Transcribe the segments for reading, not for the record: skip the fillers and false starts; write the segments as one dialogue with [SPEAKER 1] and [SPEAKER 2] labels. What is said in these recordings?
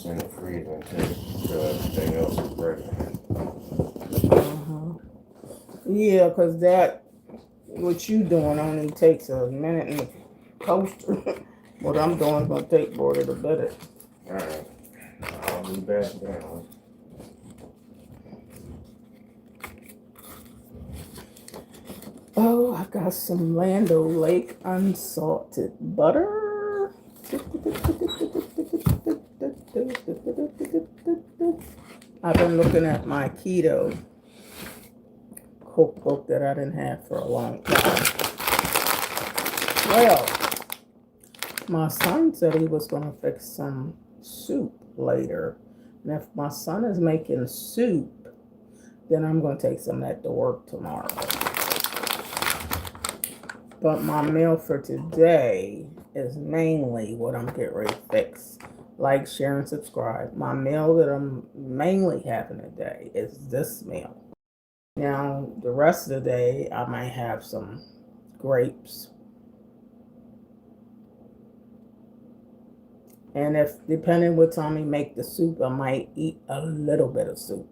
[SPEAKER 1] this in the freezer until everything else is ready.
[SPEAKER 2] Yeah, because that, what you doing only takes a minute in the toaster. What I'm doing is going to take more than a minute.
[SPEAKER 1] Alright, I'll be back down.
[SPEAKER 2] Oh, I got some Lando Lake unsalted butter. I've been looking at my keto cookbook that I didn't have for a long time. Well, my son said he was going to fix some soup later. And if my son is making soup, then I'm going to take some of that to work tomorrow. But my meal for today is mainly what I'm getting ready to fix. Like, share, and subscribe. My meal that I'm mainly having today is this meal. Now, the rest of the day, I might have some grapes. And if, depending what time we make the soup, I might eat a little bit of soup.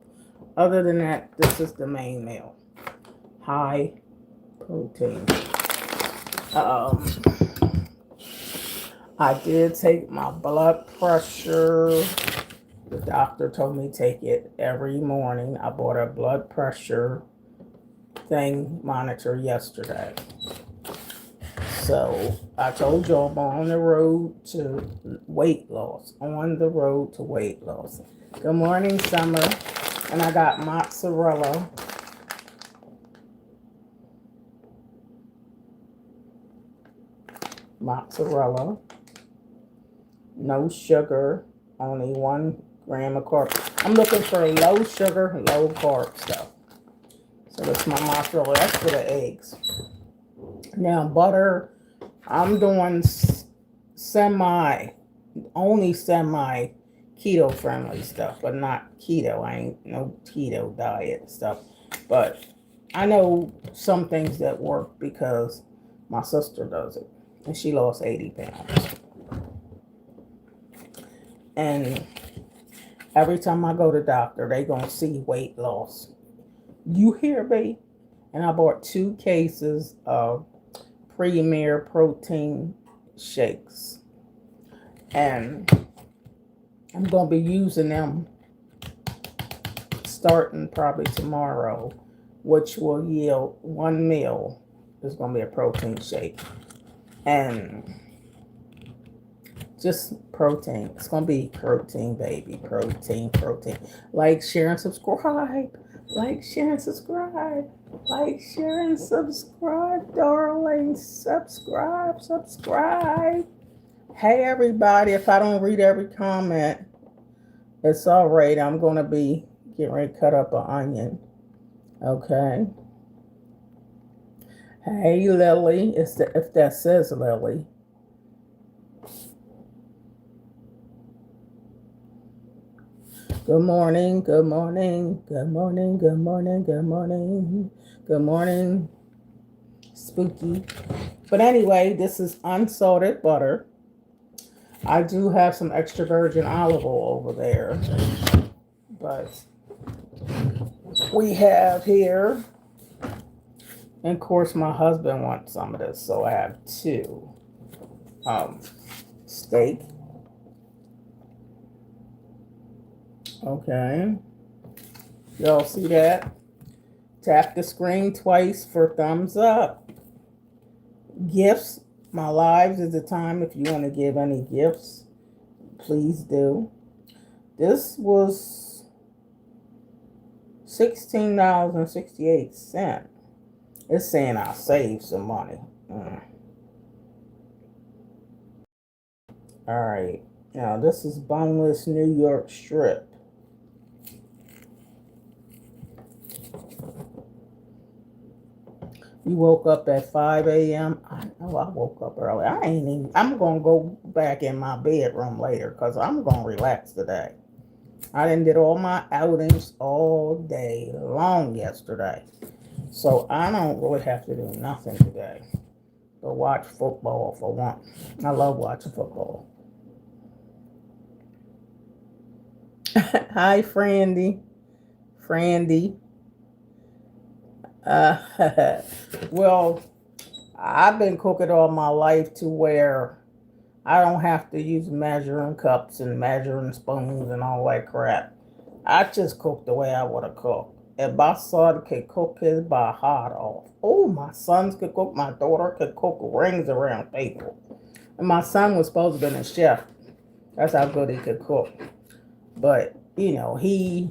[SPEAKER 2] Other than that, this is the main meal. High protein. I did take my blood pressure. The doctor told me to take it every morning. I bought a blood pressure thing monitor yesterday. So I told y'all I'm on the road to weight loss. On the road to weight loss. Good morning, Summer. And I got mozzarella. Mozzarella. No sugar. Only 1 gram of carbs. I'm looking for low sugar, low carb stuff. So that's my mozzarella. That's for the eggs. Now butter, I'm doing only semi keto friendly stuff, but not keto. I ain't no keto diet stuff. But I know some things that work because my sister does it. And she lost 80 pounds. And every time I go to the doctor, they gonna see weight loss. You hear me? And I bought 2 cases of Premier protein shakes. And I'm going to be using them starting probably tomorrow, which will yield 1 meal is going to be a protein shake. And just protein. It's going to be protein, baby. Protein. Like, share, and subscribe. Like, share, and subscribe. Like, share, and subscribe, darling. Subscribe. Hey, everybody. If I don't read every comment, it's all right. I'm going to be getting ready to cut up an onion. Okay. Hey, Lily. If that says Lily. Good morning. Spooky. But anyway, this is unsalted butter. I do have some extra virgin olive oil over there. But we have here, and of course my husband wants some of this, so I have 2. Steak. Okay. Y'all see that? Tap the screen twice for thumbs up. Gifts. My lives is the time if you want to give any gifts. Please do. This was $16.68. It's saying I saved some money. Alright. Now this is boneless New York strip. You woke up at 5 a.m. I know I woke up early. I'm going to go back in my bedroom later because I'm going to relax today. I done did all my outings all day long yesterday. So I don't really have to do nothing today but watch football for one. I love watching football. Hi, Frandy. Frandy. Well, I've been cooking all my life to where I don't have to use measuring cups and measuring spoons and all that crap. I just cook the way I want to cook. If my son could cook his by heart off. Oh, my sons could cook. My daughter could cook rings around people. And my son was supposed to be a chef. That's how good he could cook. But, he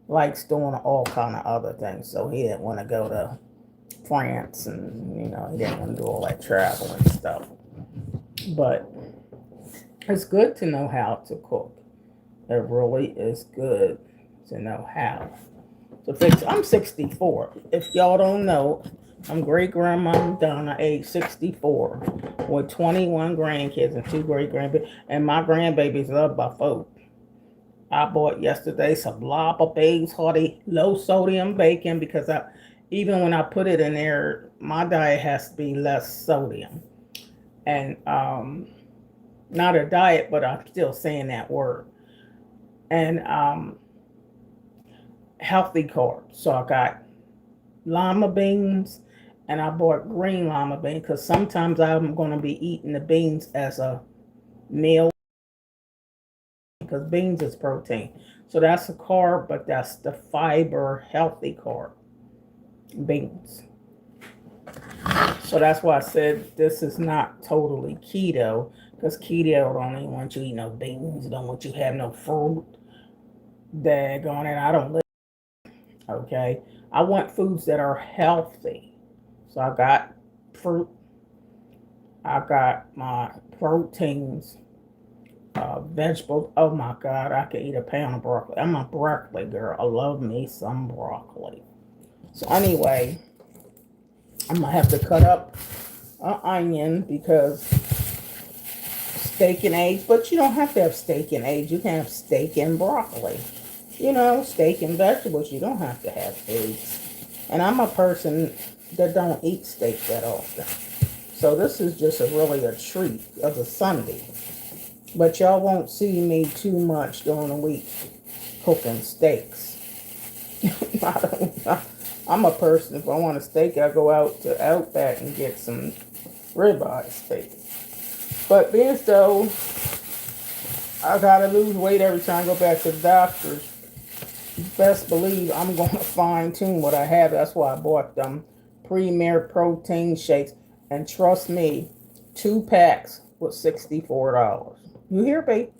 [SPEAKER 2] likes doing all kind of other things. So he didn't want to go to France and, he didn't want to do all that travel and stuff. But it's good to know how to cook. It really is good to know how to fix. I'm 64. If y'all don't know, I'm great grandma Donna, age 64, with 21 grandkids and 2 great grandbabies. And my grandbabies love my food. I bought yesterday some Lapa Babes Hearty low sodium bacon because even when I put it in there, my diet has to be less sodium. And not a diet, but I'm still saying that word. And healthy carbs. So I got lima beans and I bought green lima beans because sometimes I'm going to be eating the beans as a meal because beans is protein. So that's a carb, but that's the fiber healthy carb. Beans. So that's why I said this is not totally keto because keto don't even want you to eat no beans, don't want you to have no fruit. Daggone it, I don't live. Okay, I want foods that are healthy. So I got fruit. I got my proteins, vegetables. Oh my God, I could eat a pound of broccoli. I'm a broccoli girl. I love me some broccoli. So anyway, I'm gonna have to cut up an onion because steak and eggs. But you don't have to have steak and eggs. You can have steak and broccoli. Steak and vegetables. You don't have to have eggs. And I'm a person that don't eat steak that often. So this is just really a treat of a Sunday. But y'all won't see me too much during the week cooking steaks. I'm a person, if I want a steak, I go out to Outback and get some ribeye steak. But being so, I gotta lose weight every time I go back to the doctor's. Best believe I'm going to fine tune what I have. That's why I bought them Premier Protein Shakes. And trust me, 2 packs was $64. You hear me?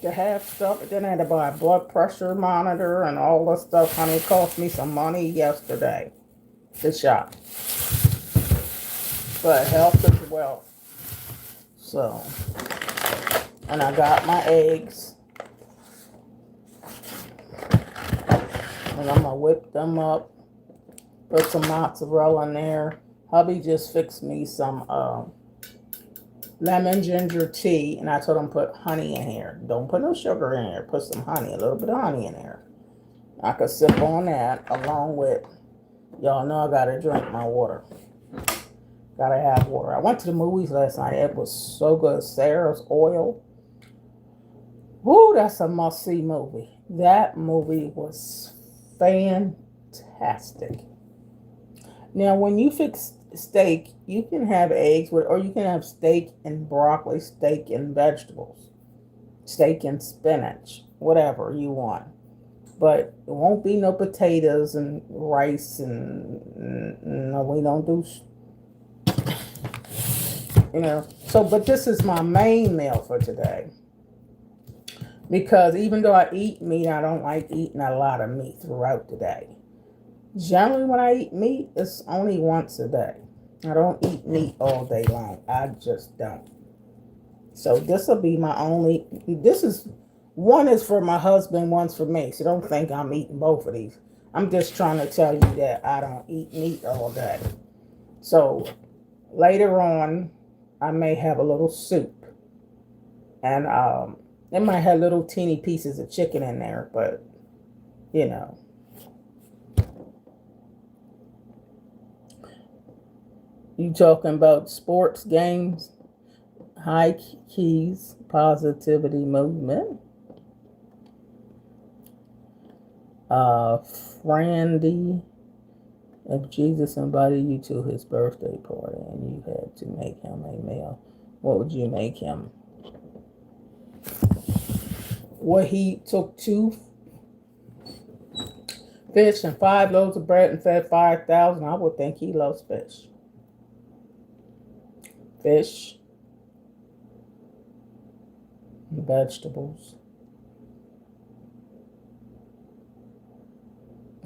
[SPEAKER 2] To have stuff, then I had to buy a blood pressure monitor and all this stuff. Honey, it cost me some money yesterday to shop. But health is wealth. So, and I got my eggs. And I'm going to whip them up. Put some mozzarella in there. Hubby just fixed me some lemon ginger tea. And I told him put honey in here. Don't put no sugar in here. Put some honey. A little bit of honey in there. I could sip on that along with, y'all know I got to drink my water. Got to have water. I went to the movies last night. It was so good. Sarah's Oil. Woo, that's a must-see movie. That movie was fantastic. Now, when you fix steak, you can have eggs with, or you can have steak and broccoli, steak and vegetables, steak and spinach, whatever you want. But it won't be no potatoes and rice and no, we don't do, So, but this is my main meal for today. Because even though I eat meat, I don't like eating a lot of meat throughout the day. Generally, when I eat meat, it's only once a day. I don't eat meat all day long. I just don't. So this will be my only. One is for my husband, one's for me. So don't think I'm eating both of these. I'm just trying to tell you that I don't eat meat all day. So later on, I may have a little soup. And it might have little teeny pieces of chicken in there, but You talking about sports games? High Keys Positivity Movement. Frandy, if Jesus invited you to his birthday party and you had to make him a meal, what would you make him? Well, he took 2 fish and 5 loaves of bread and fed 5,000. I would think he loves fish. Fish, and vegetables.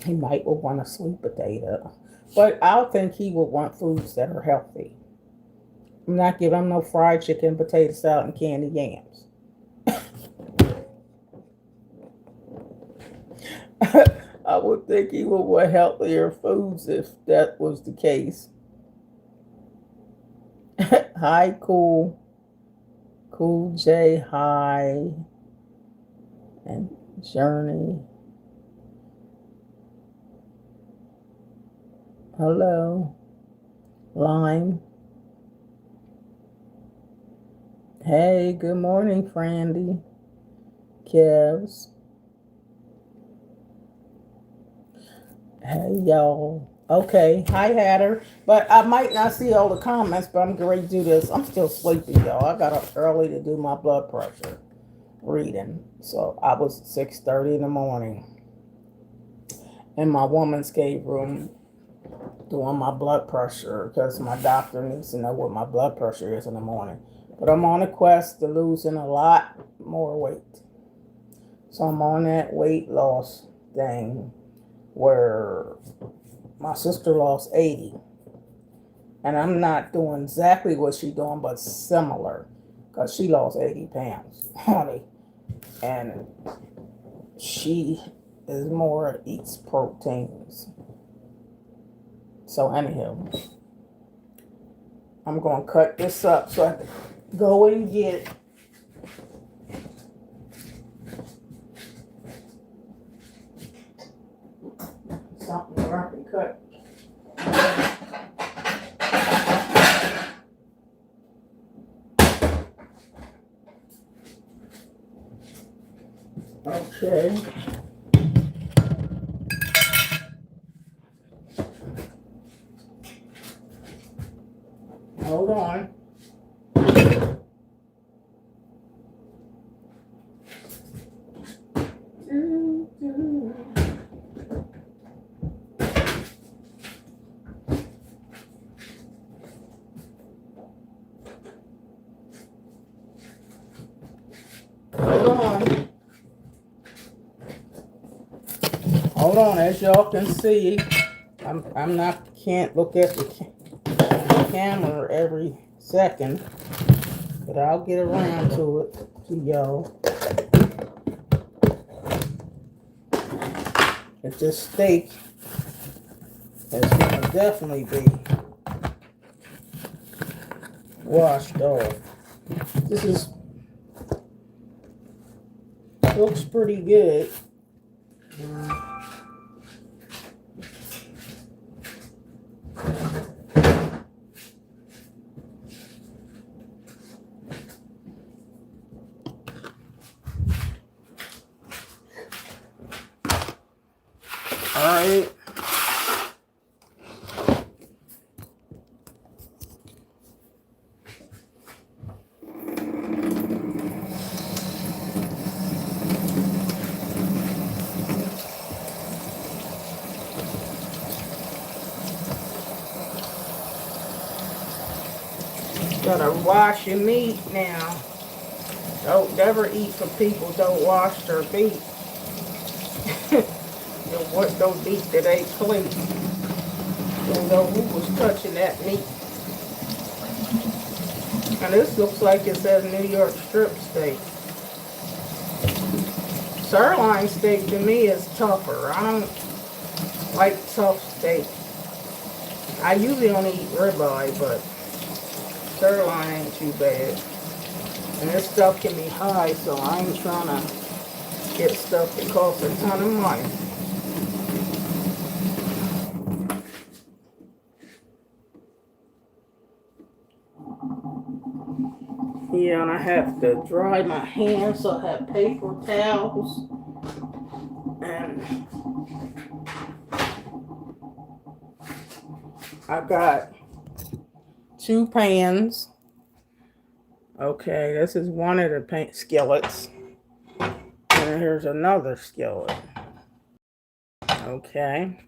[SPEAKER 2] He might want a sweet potato, but I think he would want foods that are healthy. I'm not giving him no fried chicken, potato salad, and candy yams. I would think he would want healthier foods if that was the case. Hi, Cool J, hi, and Journey. Hello, Lime. Hey, good morning, Frandy. Kevs. Hey, y'all. Okay, hi, Hatter. But I might not see all the comments, but I'm going to do this. I'm still sleepy, y'all. I got up early to do my blood pressure reading. So I was 6:30 in the morning in my woman's cave room doing my blood pressure because my doctor needs to know what my blood pressure is in the morning. But I'm on a quest to losing a lot more weight. So I'm on that weight loss thing where my sister lost 80. And I'm not doing exactly what she's doing, but similar. Because she lost 80 pounds, honey. And she is more eats proteins. So anyhow, I'm going to cut this up so I can go and get something where I can cut. Okay. Hold on. Hold on, as y'all can see, can't look at the camera every second, but I'll get around to it to y'all. If this steak is gonna definitely be washed off. This looks pretty good. Alright. Gotta wash your meat now. Don't never eat from people don't wash their meat. Don't eat that ain't clean. Don't know who was touching that meat. And this looks like it says New York strip steak. Sirloin steak to me is tougher. I don't like tough steak. I usually don't eat ribeye, but sirloin ain't too bad. And this stuff can be high, so I ain't trying to get stuff that costs a ton of money. Yeah, and I have to dry my hands, so I have paper towels. And I got 2 pans. Okay, this is one of the skillets. And here's another skillet. Okay.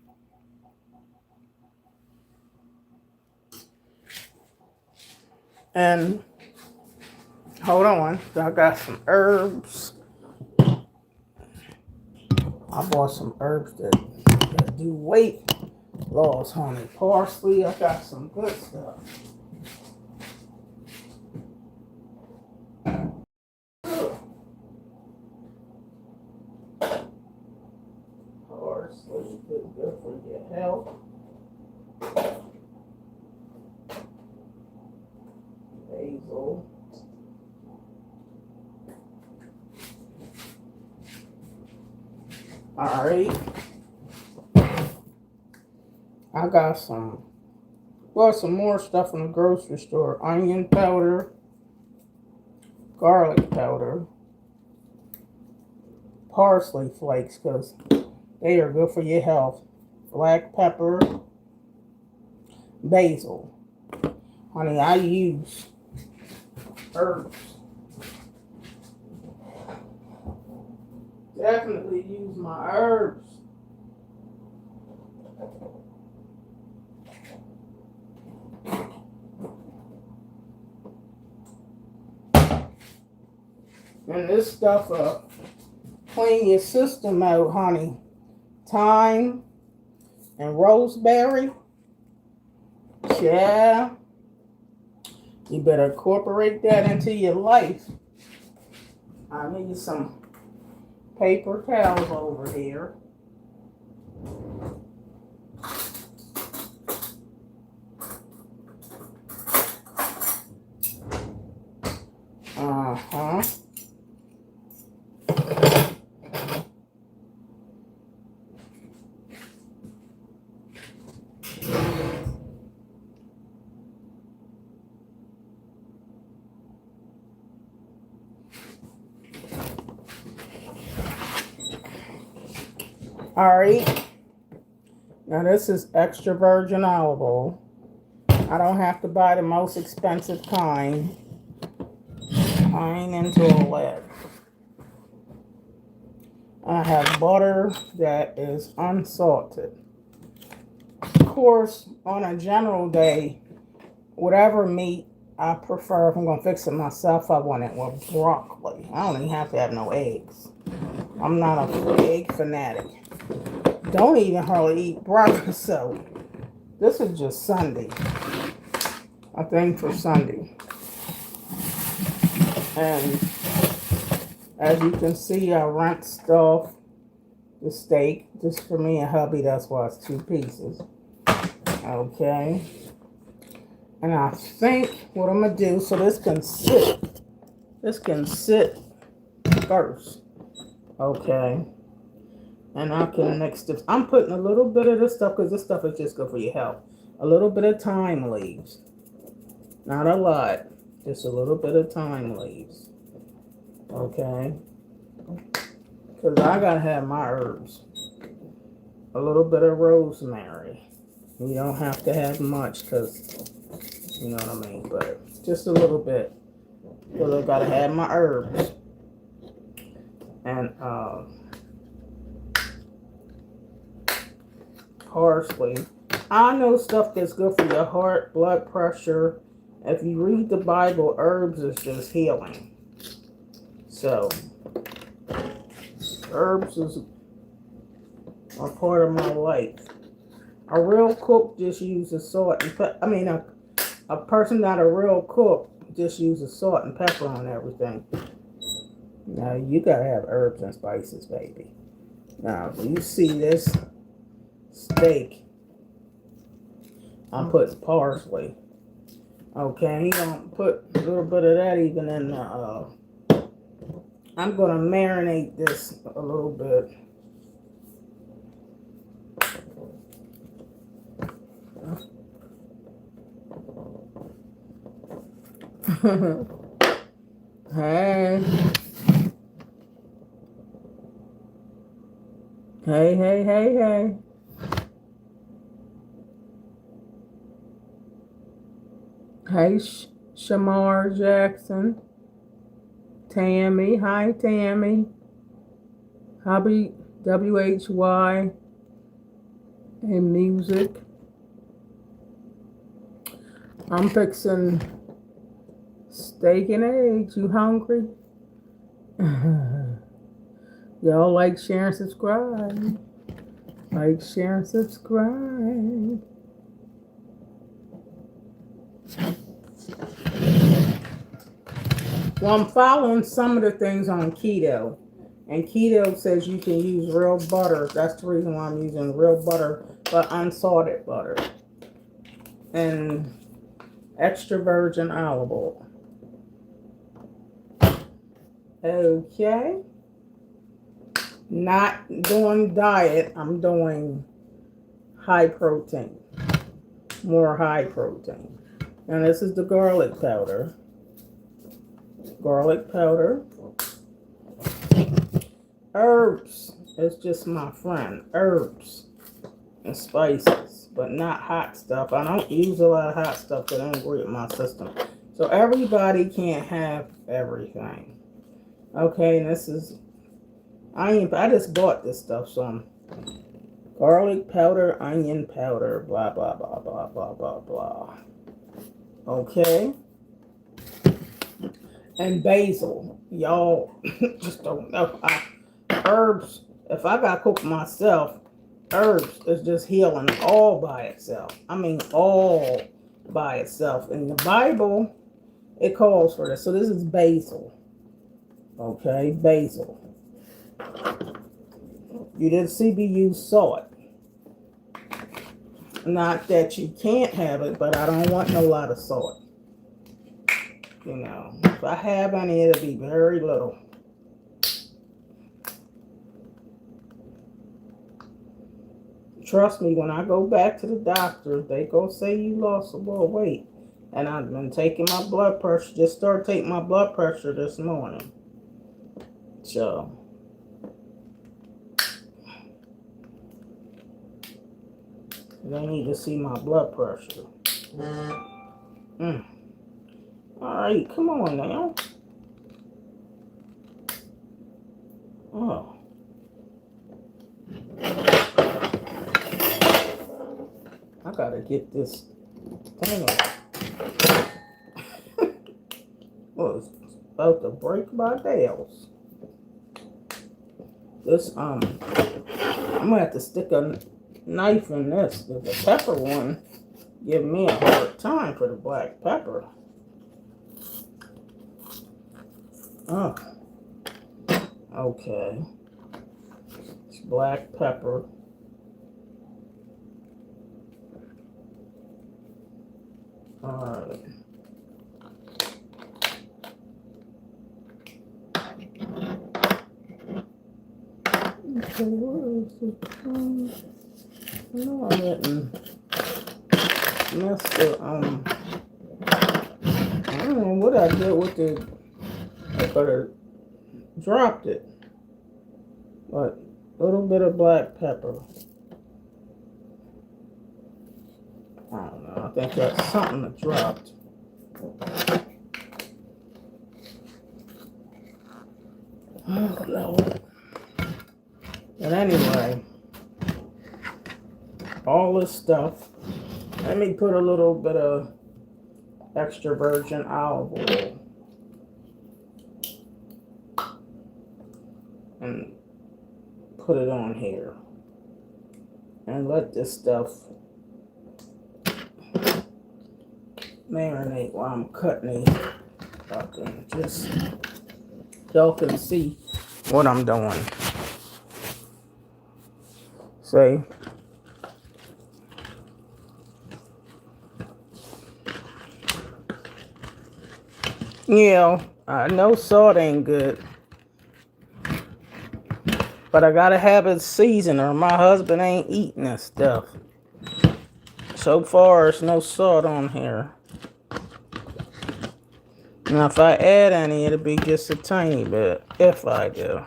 [SPEAKER 2] And hold on, I got some herbs. I bought some herbs that do weight loss, honey. Parsley, I got some good stuff. Parsley is good for your health. Basil. Alright. I got some more stuff from the grocery store. Onion powder, garlic powder, parsley flakes, because they are good for your health. Black pepper, basil. Honey, I use herbs. Definitely use my herbs. And this stuff clean your system out, honey. Thyme and rosemary. Yeah. You better incorporate that into your life. I need some paper towels over here. Uh-huh. All right. Now this is extra virgin olive oil. I don't have to buy the most expensive kind. I ain't into all that. I have butter that is unsalted. Of course, on a general day, whatever meat I prefer, if I'm going to fix it myself, I want it with broccoli. I don't even have to have no eggs. I'm not a egg fanatic. Don't even hardly eat broccoli, so this is just Sunday. A thing for Sunday. And as you can see, I rinsed off the steak. Just for me and hubby, that's why it's 2 pieces. Okay. And I think what I'm going to do, so this can sit first. Okay. And I can mix this. I'm putting a little bit of this stuff because this stuff is just good for your health. A little bit of thyme leaves. Not a lot. Just a little bit of thyme leaves. Okay. Because I got to have my herbs. A little bit of rosemary. You don't have to have much because, you know what I mean. But just a little bit. Because I got to have my herbs. And parsley. I know stuff that's good for your heart, blood pressure. If you read the Bible, herbs is just healing. So, herbs is a part of my life. A real cook just uses salt and pepper. I mean, a person not a real cook just uses salt and pepper on everything. Now, you gotta have herbs and spices, baby. Now, you see this steak, I'm putting parsley. Okay, I'm gonna put a little bit of that even in the, I'm gonna marinate this a little bit. Hey. Hey. Hey, Shamar Jackson. Tammy. Hi, Tammy. Hobby WHY and music. I'm fixing steak and eggs. You hungry? Y'all like, share, and subscribe. Like, share, and subscribe. Well, I'm following some of the things on keto. And keto says you can use real butter. That's the reason why I'm using real butter, but unsalted butter. And extra virgin olive oil. Okay. Not doing diet. I'm doing high protein. More high protein. And this is the garlic powder. Garlic powder. Herbs. It's just my friend. Herbs and spices, but not hot stuff. I don't use a lot of hot stuff that don't agree with my system. So everybody can't have everything. Okay, and this is I just bought this stuff, so I'm garlic powder, onion powder, blah blah blah blah blah blah blah. Okay. And basil. Y'all just don't know. Herbs, if I got to cook myself, herbs is just healing all by itself. I mean, all by itself. In the Bible, it calls for this. So this is basil. Okay, basil. You didn't see me use salt. Not that you can't have it, but I don't want no lot of salt. You know, if I have any, it'll be very little. Trust me, when I go back to the doctor, they go say you lost a little weight. And I've been taking my blood pressure. Just started taking my blood pressure this morning. So they need to see my blood pressure. Alright, come on now. Oh. I gotta get this thing off. Well, it's about to break my nails. This, I'm gonna have to stick a knife in this. The pepper one give me a hard time for the black pepper. Oh. Okay. It's black pepper. Alright. Okay, where is it? No, I didn't mess the, I don't know what I did with the, I could have dropped it. But a little bit of black pepper. I don't know, I think that's something that dropped. Oh, Lord. But anyway, all this stuff, let me put a little bit of extra virgin olive oil and put it on here and let this stuff marinate while I'm cutting it up, and just y'all can see what I'm doing. See? Yeah, I know salt ain't good, but I gotta have it seasoned or my husband ain't eating this stuff. So far, there's no salt on here. Now, if I add any, it'll be just a tiny bit, if I do.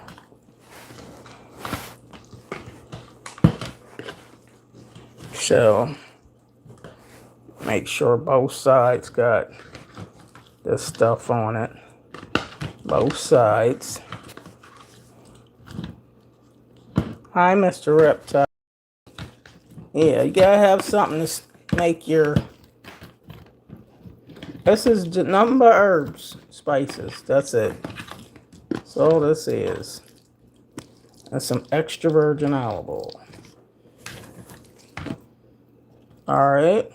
[SPEAKER 2] So, make sure both sides got this stuff on it. Both sides. Hi, Mr. Reptile. Yeah, you gotta have something to make your... This is the number of herbs, spices. That's it. That's all this is. And some extra virgin olive oil. All right.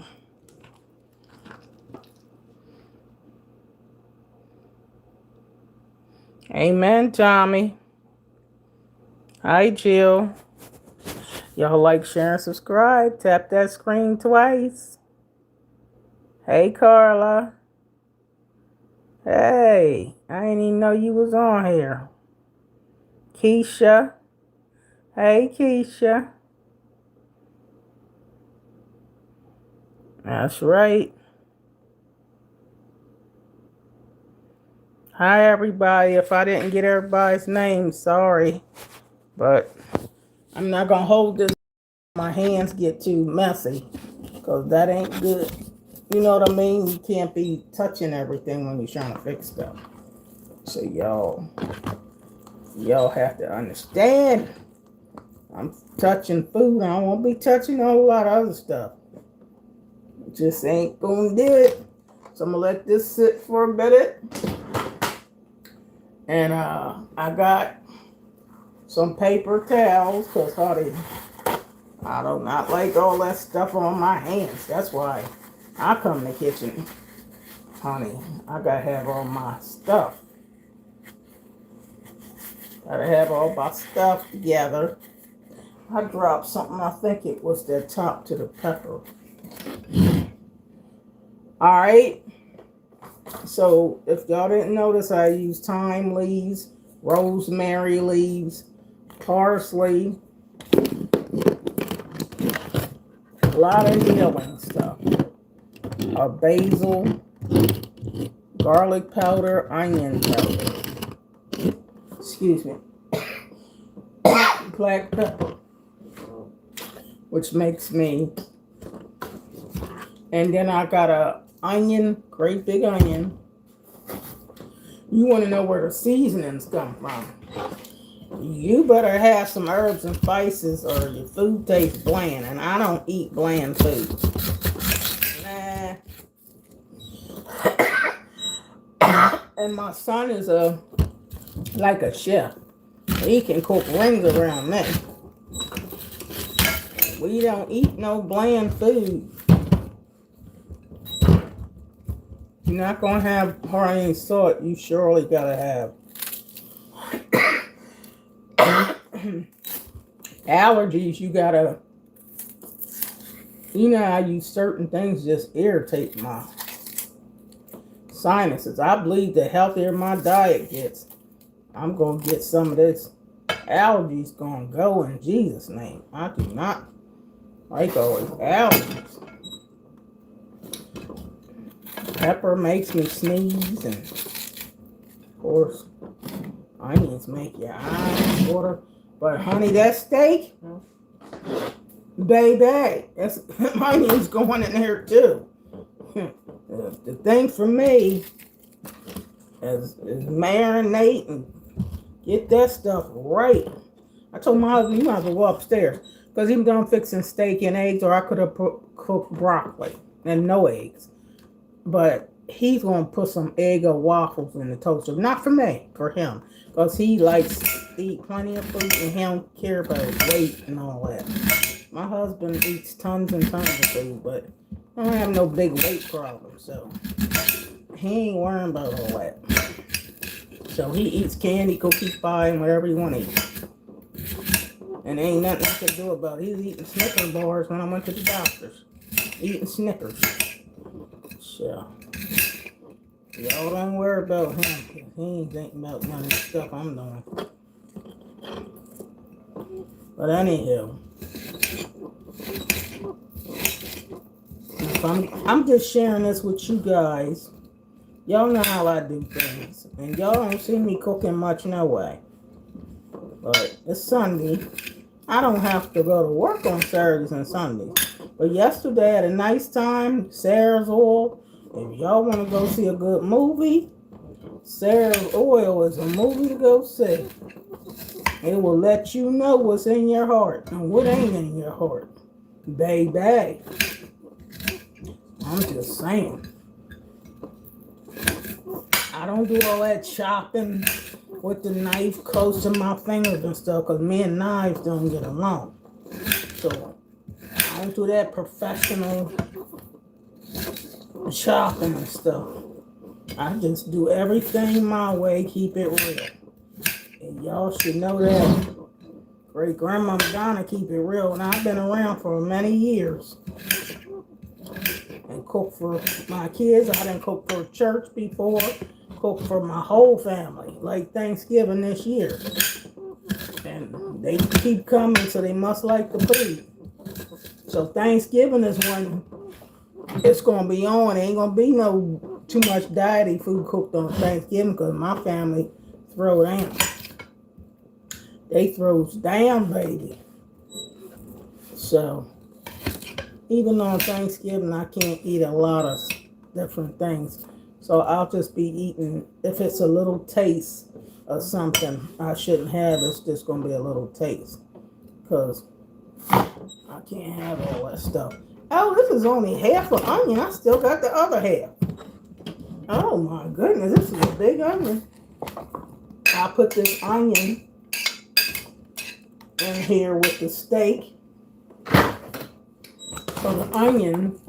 [SPEAKER 2] Amen, Tommy. Hi, Jill. Y'all like, share, and subscribe. Tap that screen twice. Hey, Carla. Hey, I didn't even know you was on here. Keisha. Hey, Keisha. That's right. Hi, everybody. If I didn't get everybody's name, sorry. But I'm not going to hold this. My hands get too messy. Because that ain't good. You know what I mean? You can't be touching everything when you're trying to fix stuff. So y'all have to understand. I'm touching food. I don't want to be touching a whole lot of other stuff. Just ain't going to do it. So I'm going to let this sit for a minute. And I got some paper towels because, honey, I do not like all that stuff on my hands. That's why I come in the kitchen. Honey, I got to have all my stuff. Got to have all my stuff together. I dropped something. I think it was the top to the pepper. All right. So if y'all didn't notice, I use thyme leaves, rosemary leaves, parsley, a lot of healing stuff, basil, garlic powder, onion powder, excuse me, black pepper, which makes me, and then I got a onion, great big onion. You want to know where the seasonings come from. You better have some herbs and spices or your food tastes bland. And I don't eat bland food. Nah. And my son is like a chef. He can cook rings around me. We don't eat no bland food. You're not going to have hardly any salt. You surely got to have. Allergies, you got to, you know how you certain things just irritate my sinuses. I believe the healthier my diet gets, I'm going to get some of this allergies going to go in Jesus' name. I do not like all these allergies. Pepper makes me sneeze, and of course, onions make your eyes water. But honey, that steak, baby, that's onions going in there too. The thing for me is marinate and get that stuff right. I told my husband, you might as well go upstairs because even though I'm fixing steak and eggs, or I could have cooked broccoli and no eggs. But he's going to put some egg or waffles in the toaster. Not for me, for him. Because he likes to eat plenty of food and he don't care about his weight and all that. My husband eats tons and tons of food, but I don't have no big weight problem. So he ain't worrying about all that. So he eats candy, cookies, pie, and whatever he want to eat. And there ain't nothing I can do about it. He's eating Snicker bars when I went to the doctor's. Eating Snickers. So, y'all don't worry about him. He ain't thinking about none of the stuff I'm doing. But anyhow, I'm just sharing this with you guys Y'all know how I do things. And y'all don't see me cooking much no way. But it's Sunday. I don't have to go to work on Saturdays and Sundays. But yesterday I had a nice time. Sarah's Oil. If y'all want to go see a good movie, Sarah's Oil is a movie to go see. It will let you know what's in your heart and what ain't in your heart. Baby. I'm just saying. I don't do all that chopping with the knife close to my fingers and stuff because me and knives don't get along. So I don't do that professional chopping and stuff. I just do everything my way, keep it real. And y'all should know that. Great Grandma Donna keep it real, and I've been around for many years. And cook for my kids. I didn't cook for church before. Cook for my whole family, like Thanksgiving this year. And they keep coming, so they must like the food. So Thanksgiving is when it's gonna be on. Ain't gonna be no too much diety food cooked on Thanksgiving because my family throw down. They throws down, baby. So even on Thanksgiving, I can't eat a lot of different things. So I'll just be eating, if it's a little taste of something I shouldn't have, it's just going to be a little taste. Because I can't have all that stuff. Oh, this is only half an onion. I still got the other half. Oh my goodness, this is a big onion. I put this onion in here with the steak. So the onion,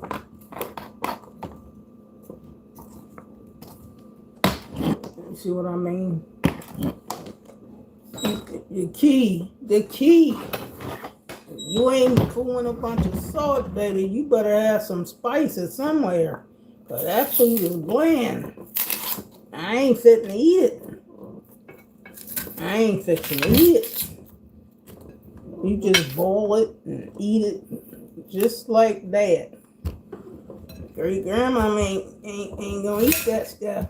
[SPEAKER 2] you see what I mean? The key, you ain't fooling a bunch of salt, baby. You better have some spices somewhere. Cause that food is bland. I ain't fitting to eat it. I ain't fixing to eat it. You just boil it and eat it just like that. Great grandma ain't gonna eat that stuff.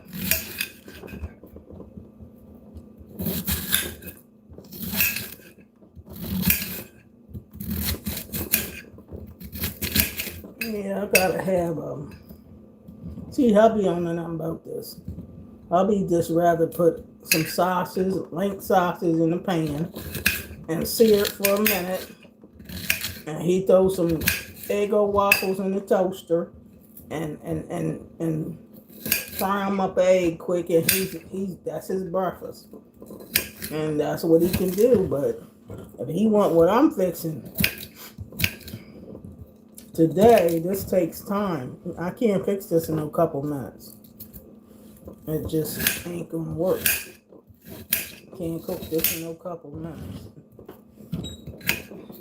[SPEAKER 2] Yeah, I gotta have see, hubby don't know nothing about this. Hubby just rather put some sausages, link sausage in the pan and sear it for a minute. And he throws some Eggo waffles in the toaster and fry him up an egg quick, and he's that's his breakfast. And that's what he can do. But if he want what I'm fixing today, this takes time. I can't fix this in a couple minutes. It just ain't gonna work. Can't cook this in no couple minutes.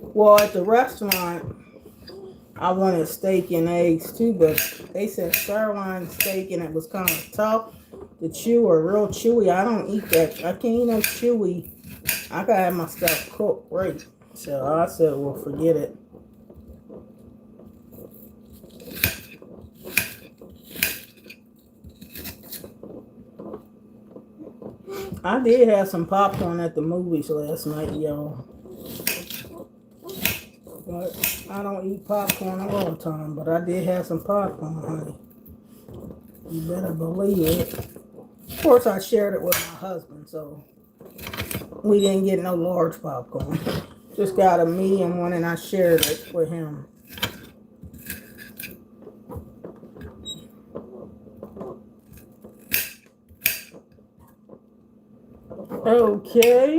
[SPEAKER 2] Well, at the restaurant, I wanted steak and eggs too, but they said sirloin steak and it was kind of tough to chew or real chewy. I don't eat that. I can't eat no chewy. I gotta have my stuff cooked right. So I said, well, forget it. I did have some popcorn at the movies last night, y'all. But I don't eat popcorn all the time, but I did have some popcorn, honey. You better believe it. Of course, I shared it with my husband, so we didn't get no large popcorn. Just got a medium one, and I shared it with him. Okay.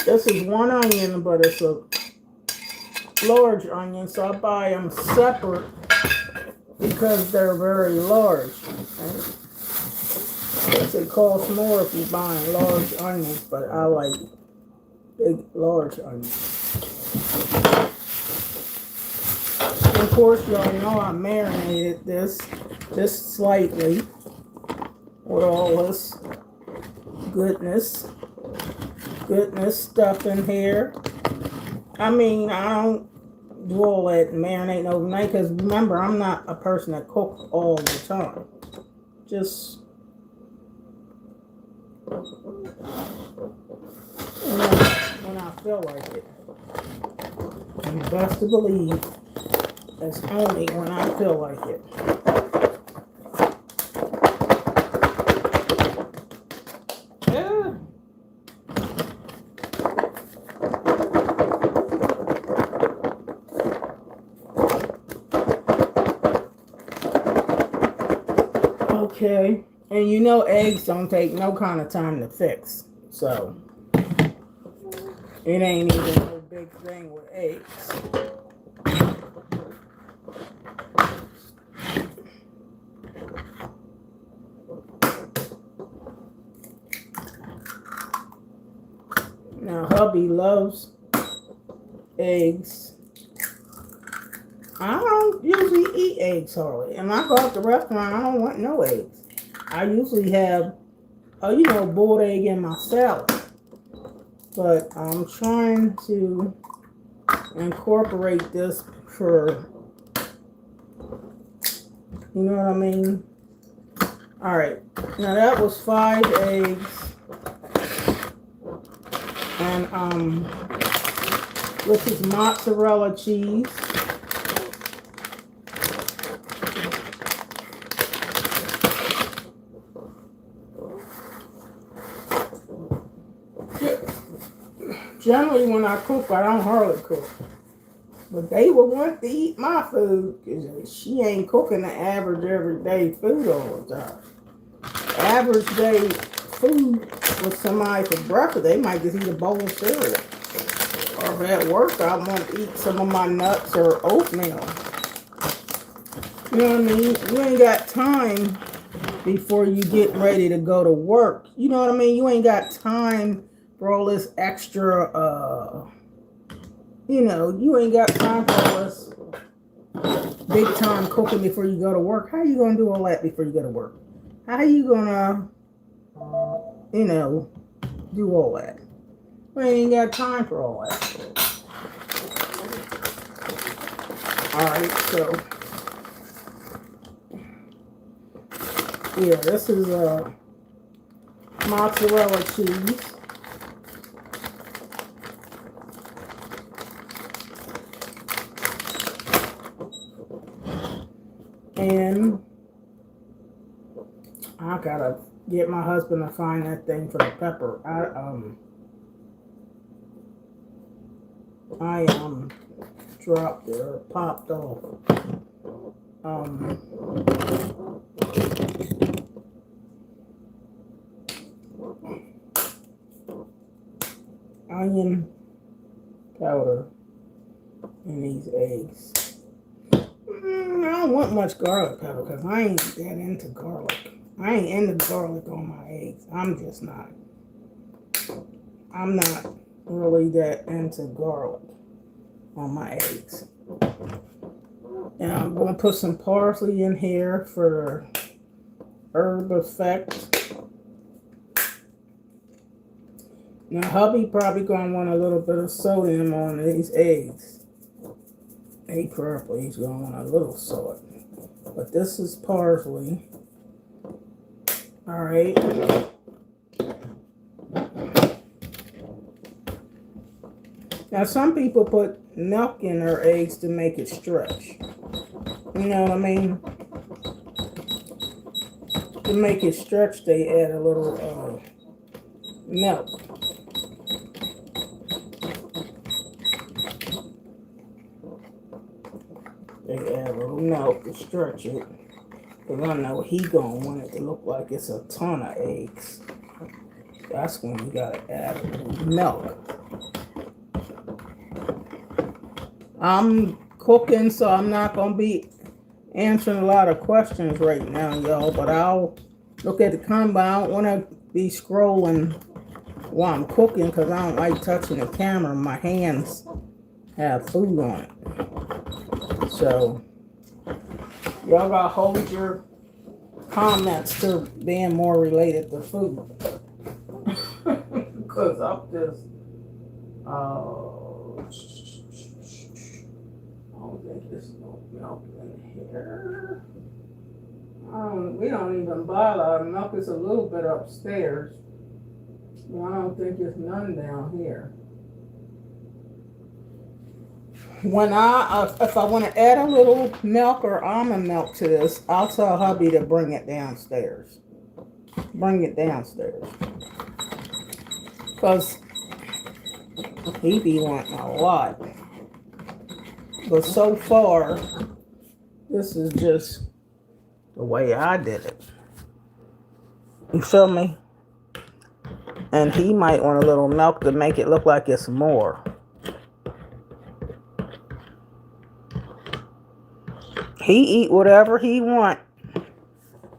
[SPEAKER 2] This is one onion, but it's a large onion, so I buy them separate because they're very large. Right? I guess it costs more if you buy large onions, but I like big, large onions. And of course, y'all know I marinated this just slightly with all this goodness stuff in here. I mean, I don't do all that marinating overnight. Because remember, I'm not a person that cooks all the time. Just when I feel like it. And best to believe, it's only when I feel like it. Yeah. Okay. And you know eggs don't take no kind of time to fix. So it ain't even no big thing with eggs. Now hubby loves eggs. I don't usually eat eggs hardly. And I go out to the restaurant, I don't want no eggs. I usually have boiled egg in my salad. But I'm trying to incorporate this for, you know what I mean? All right. Now that was 5 eggs. And this is mozzarella cheese. Generally, when I cook, I don't hardly cook. But they would want to eat my food because she ain't cooking the average everyday food all the time. Average day food with somebody for breakfast, they might just eat a bowl of cereal. Or if at work, I want to eat some of my nuts or oatmeal. You know what I mean? You ain't got time before you get ready to go to work. You know what I mean? You ain't got time for all this extra, you ain't got time for all this big time cooking before you go to work. How you going to do all that before you go to work? How you going to, do all that? We ain't got time for all that. Alright, so yeah, this is mozzarella cheese. And I gotta get my husband to find that thing for the pepper. I dropped it or popped off. Onion powder in these eggs. I don't want much garlic powder because I ain't that into garlic. I ain't into garlic on my eggs. I'm just not. I'm not really that into garlic on my eggs. And I'm going to put some parsley in here for herb effect. Now, hubby probably going to want a little bit of sodium on these eggs. He's going to want a little salt. But this is parsley. Alright. Now, some people put milk in their eggs to make it stretch. You know what I mean? To make it stretch, they add a little milk. They add a little milk to stretch it. Because I know he going to want it to look like it's a ton of eggs. That's when you got to add a little milk. I'm cooking, so I'm not going to be answering a lot of questions right now, y'all. But I'll look at the comment. I don't want to be scrolling while I'm cooking because I don't like touching the camera. My hands have food on it. So, y'all got to hold your comments to being more related to food. Because I'm just... don't think there's no milk in here. We don't even buy a lot of milk. It's a little bit upstairs. Well, I don't think there's none down here. When if I want to add a little milk or almond milk to this, I'll tell hubby to bring it downstairs. Bring it downstairs. Because he be wanting a lot. But so far, this is just the way I did it. You feel me? And he might want a little milk to make it look like it's more. He eat whatever he want.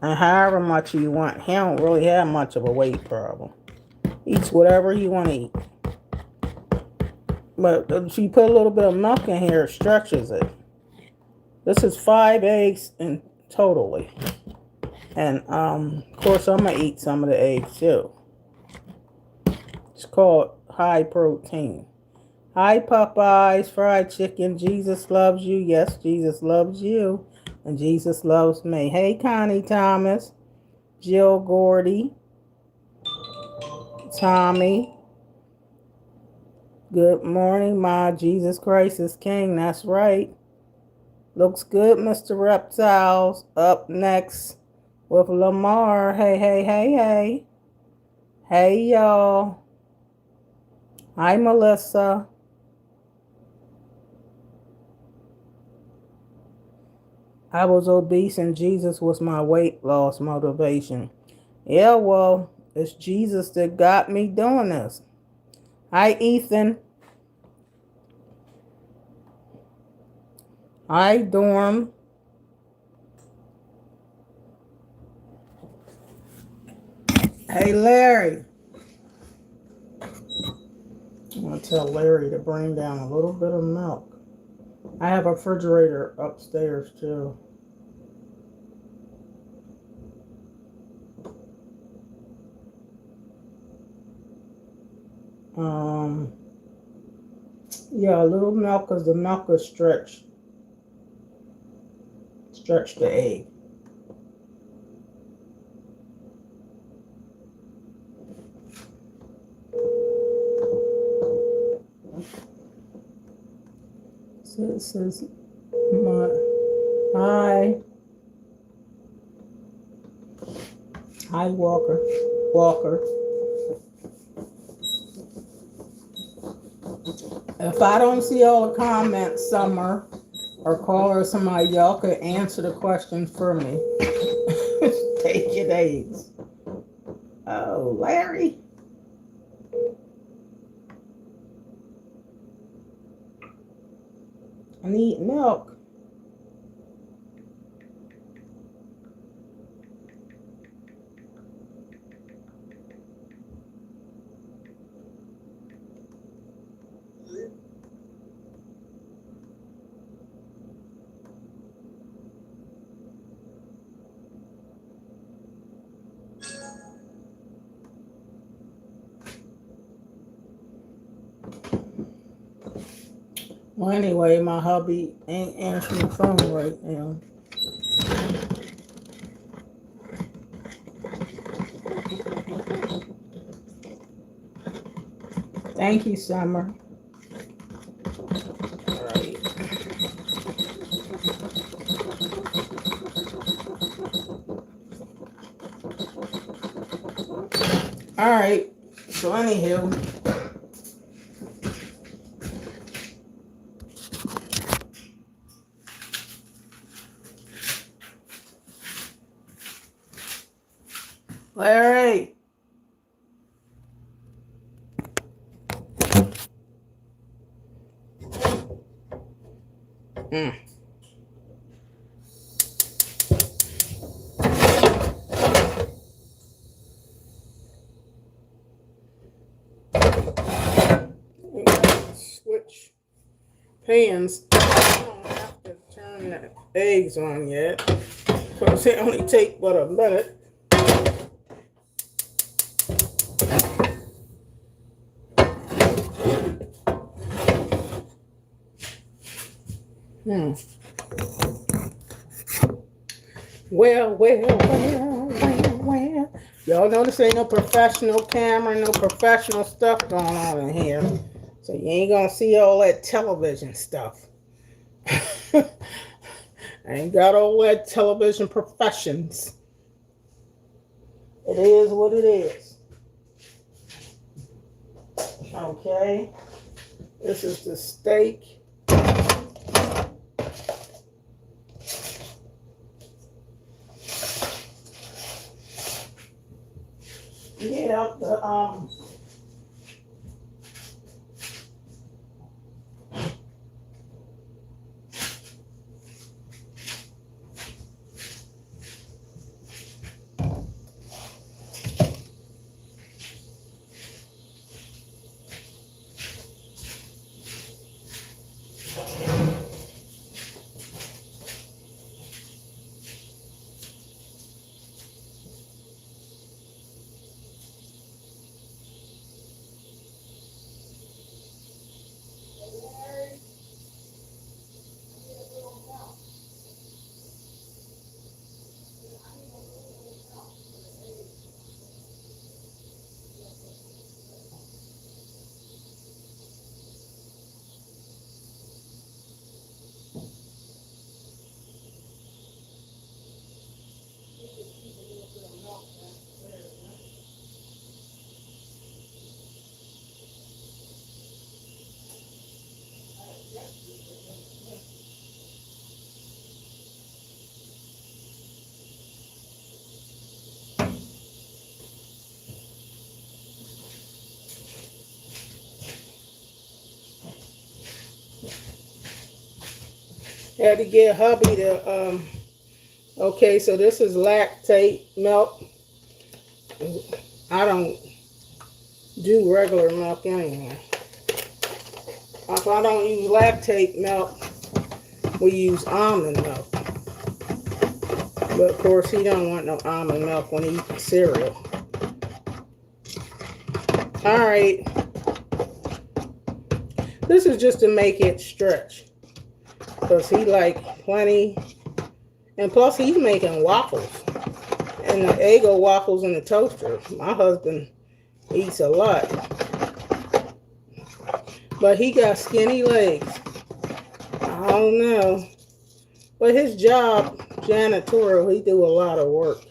[SPEAKER 2] And however much he want. He don't really have much of a weight problem. Eats whatever he want to eat. But if you put a little bit of milk in here, it stretches it. This is 5 eggs in totally. And of course I'm gonna eat some of the eggs too. It's called high protein. Hi Popeyes, fried chicken. Jesus loves you. Yes, Jesus loves you. And Jesus loves me. Hey Connie Thomas, Jill Gordy, Tommy. Good morning, Ma. Jesus Christ is King. That's right. Looks good, Mr. Reptiles. Up next with Lamar. Hey, hey, hey, hey. Hey, y'all. Hi, Melissa. I was obese and Jesus was my weight loss motivation. Yeah, well, it's Jesus that got me doing this. Hi, Ethan. Hi, Dorm. Hey, Larry. I'm going to tell Larry to bring down a little bit of milk. I have a refrigerator upstairs, too. Yeah, a little milk because the milk is stretch the egg. So it says, hi, Walker. If I don't see all the comments, Summer or caller or somebody, y'all could answer the question for me. Take your days. Oh, Larry. I need milk. Well, anyway, my hubby ain't answering the phone right now. Thank you, Summer. All right. All right. So, anywho. Larry. Switch pans. I don't have to turn the eggs on yet because they only take but a minute. Hmm. Well. Y'all know this ain't no professional camera, no professional stuff going on in here. So you ain't gonna see all that television stuff. I ain't got all that television professions. It is what it is. Okay. This is the steak. Yeah, had to get hubby to okay, so this is lactate milk. I don't do regular milk anyway. If I don't use lactate milk, we use almond milk. But of course he don't want no almond milk when he eats cereal. Alright. This is just to make it stretch. Because he like plenty. And plus he's making waffles. And the Eggo waffles in the toaster. My husband eats a lot. But he got skinny legs. I don't know. But his job, janitorial, he do a lot of work.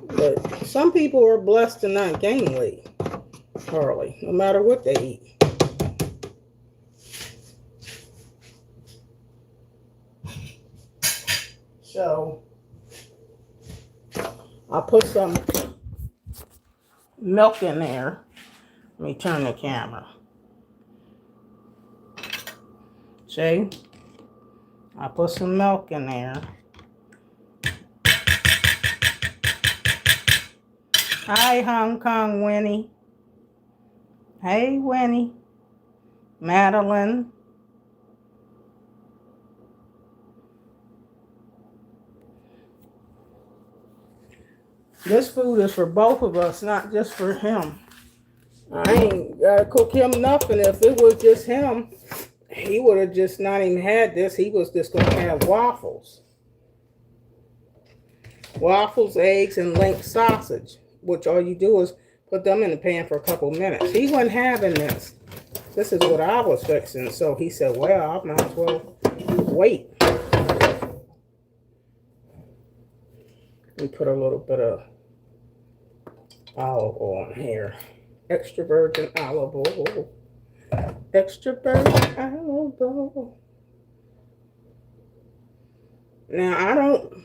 [SPEAKER 2] But some people are blessed to not gain weight, hardly, no matter what they eat. So, I'll put some milk in there. Let me turn the camera. See? I put some milk in there. Hi, Hong Kong Winnie. Hey, Winnie. Madeline. This food is for both of us, not just for him. I ain't gotta cook him nothing. If it was just him, he would have just not even had this. He was just gonna have waffles. Waffles, eggs, and link sausage, which all you do is put them in the pan for a couple minutes. He wasn't having this. This is what I was fixing. So he said, well, I might as well wait. We put a little bit of olive oil in here. Extra virgin olive oil. Extra virgin olive oil. Now, I don't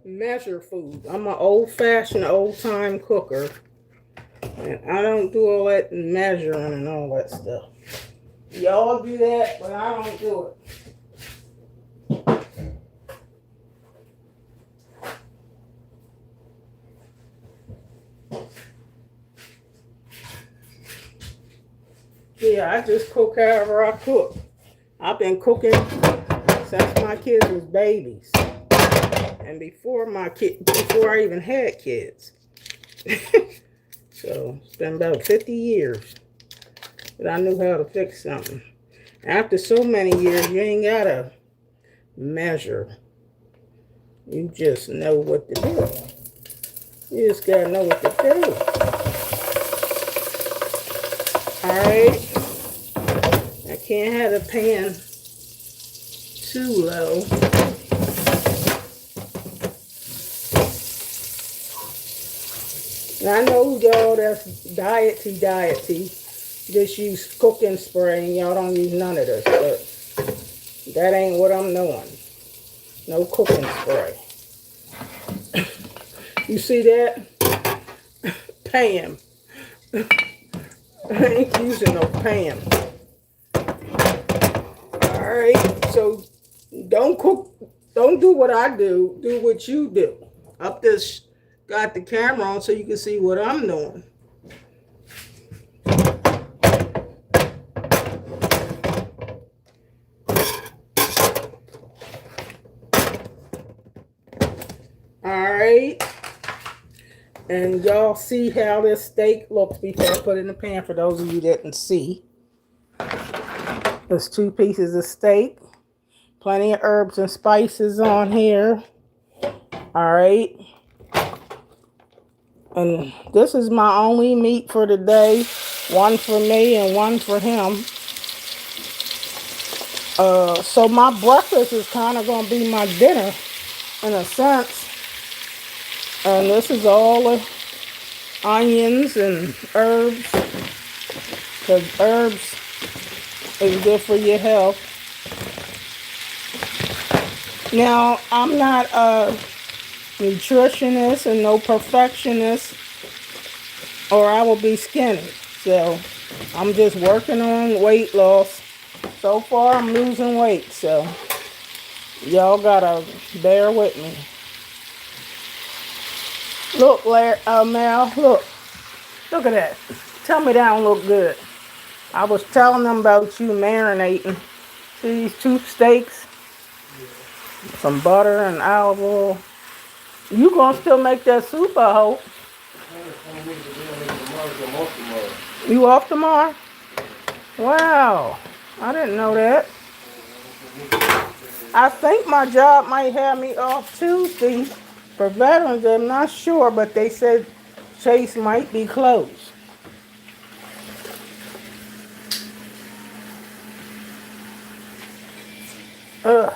[SPEAKER 2] measure food. I'm an old-fashioned, old-time cooker. And I don't do all that measuring and all that stuff. Y'all do that, but I don't do it. Yeah, I just cook however I cook. I've been cooking since my kids was babies. And before I even had kids. So it's been about 50 years that I knew how to fix something. After so many years, you ain't gotta measure. You just know what to do. You just gotta know what to do. Alright. I can't have the pan too low. And I know y'all that's diety, just use cooking spray and y'all don't use none of this, but that ain't what I'm doing. No cooking spray. You see that? Pan. I ain't using no pan. Alright, so don't do what I do. Do what you do. Up this, got the camera on so you can see what I'm doing. Alright. And y'all see how this steak looks before I put it in the pan, for those of you that didn't see. There's 2 pieces of steak. Plenty of herbs and spices on here. Alright. And this is my only meat for today. One for me and one for him. So my breakfast is kind of going to be my dinner, in a sense. And this is all the onions and herbs, because herbs is good for your health. Now, I'm not a nutritionist and no perfectionist, or I will be skinny. So I'm just working on weight loss. So far, I'm losing weight, so y'all gotta bear with me. Look, Mel, look at that. Tell me that don't look good. I was telling them about you marinating. See these 2 steaks? Some butter and olive oil. You gonna still make that soup, I hope. You off tomorrow? Wow, I didn't know that. I think my job might have me off Tuesday for Veterans Day. I'm not sure, but they said Chase might be closed. Ugh.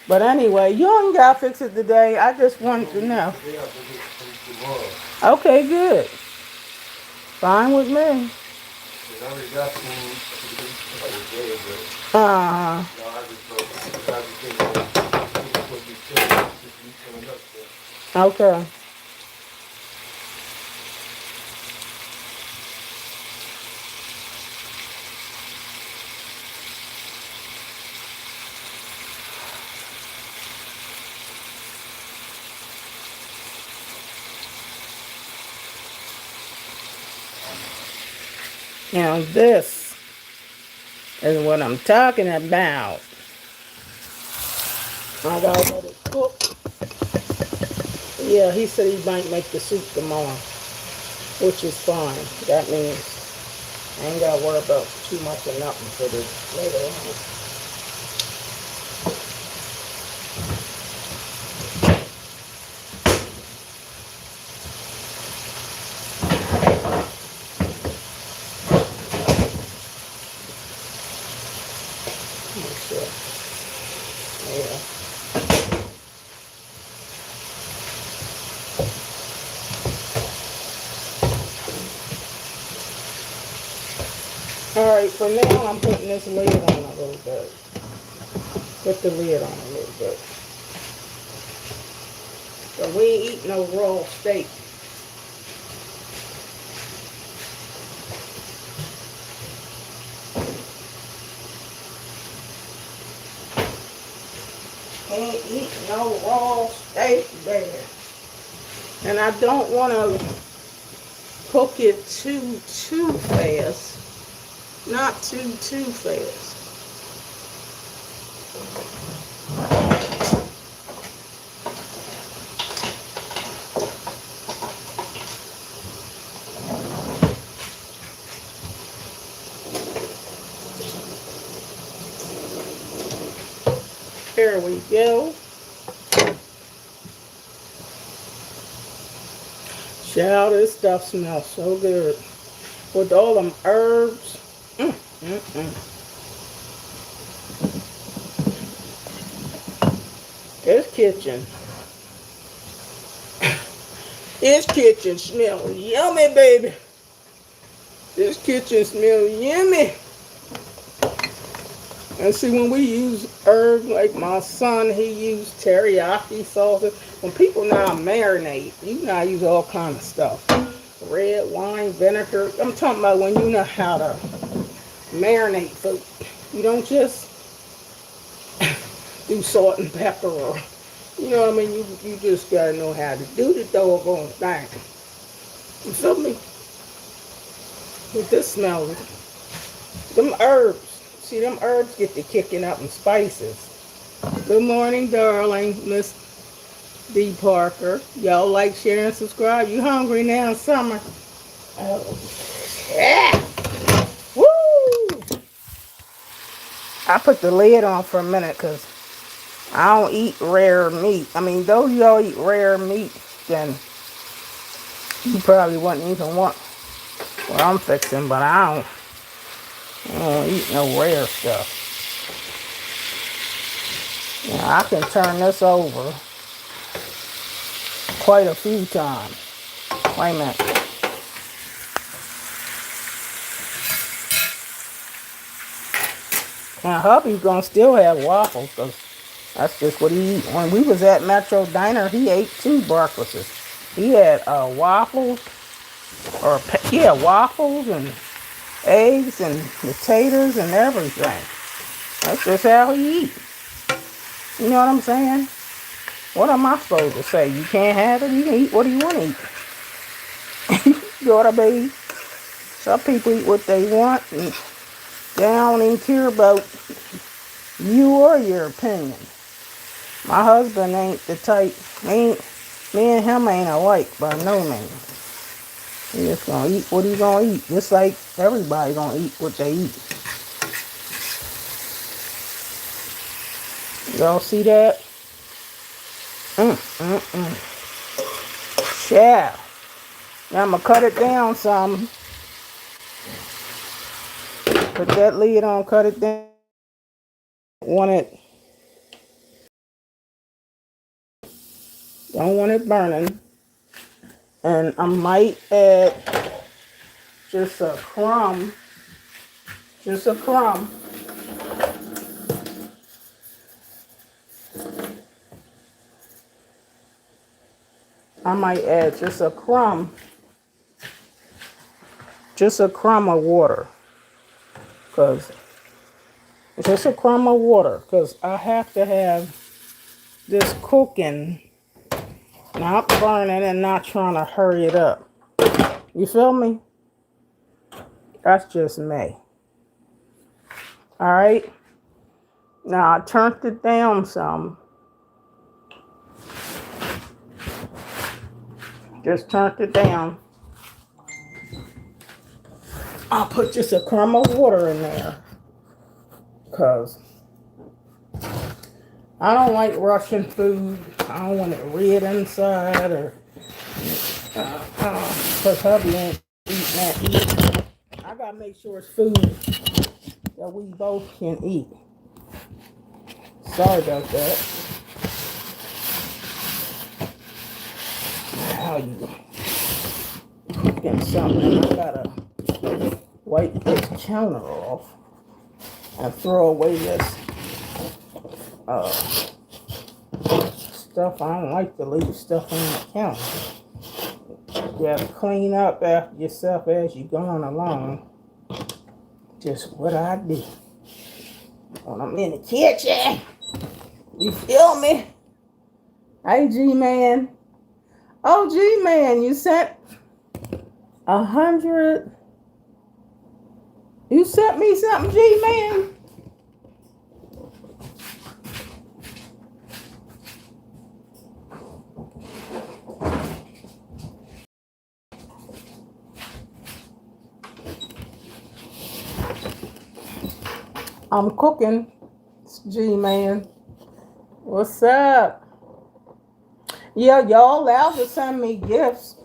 [SPEAKER 2] But anyway, you ain't gotta fix it today. I just wanted to know. Okay, good. Fine with me. Uh-huh. Okay. Now this is what I'm talking about. I gotta let it cook. Yeah, he said he might make the soup tomorrow, which is fine. That means I ain't gotta worry about too much of nothing for this later on. Alright, for now I'm putting this lid on a little bit. Put the lid on a little bit. But we ain't eating no raw steak. Ain't eating no raw steak there. And I don't want to cook it too fast. Not too fast. There we go. Child, this stuff smells so good. With all them herbs. Mm, mm, mm. This kitchen. This kitchen smells yummy, baby. This kitchen smells yummy. And see, when we use herbs, like my son, he used teriyaki sauces. When people now marinate, you now use all kind of stuff. Red wine, vinegar. I'm talking about when you know how to marinate food. You don't just do salt and pepper or, you know what I mean? You just gotta know how to do the doggone thing. You feel me? With this smell, them herbs. See, them herbs get to kicking up in spices. Good morning, darling, Miss D. Parker. Y'all like, share, and subscribe. You hungry now, Summer? Oh, yeah. Woo! I put the lid on for a minute because I don't eat rare meat. I mean, those y'all eat rare meat, then you probably wouldn't even want what I'm fixing, but I don't eat no rare stuff. Now, I can turn this over quite a few times. Wait a minute. Now, hubby's gonna still have waffles because that's just what he eat. When we was at Metro Diner, he ate 2 breakfasts. He had waffles, waffles and eggs and potatoes and everything. That's just how he eat. You know what I'm saying? What am I supposed to say? You can't have it. You can eat what you want to eat. You know what I mean? Some people eat what they want, and they don't even care about you or your opinion. My husband ain't the type. Me and him ain't alike by no means. He just gonna eat what he gonna eat, just like everybody gonna eat what they eat. Y'all see that? Yeah. Now I'm gonna cut it down some. Put that lid on, cut it down. Don't want it burning. And I might add just a crumb. I might add just a crumb of water. Just a crumb of water. Because I have to have this cooking, not burning and not trying to hurry it up. You feel me? That's just me. Alright? Now I turned it down some. Just turned it down. I'll put just a crumb of water in there. Because I don't like rushing food. I don't want it red inside or because hubby ain't eating that either. I gotta make sure it's food that we both can eat. Sorry about that. Now you cooking something. I gotta wipe this counter off and throw away this stuff. I don't like to leave stuff on the counter. You have to clean up after yourself as you're going along. Just what I do when I'm in the kitchen. You feel me? Hey, G-Man. Oh, G-Man, you sent 100. You sent me something, G-Man? I'm cooking, G-Man. What's up? Yeah, y'all allowed to send me gifts.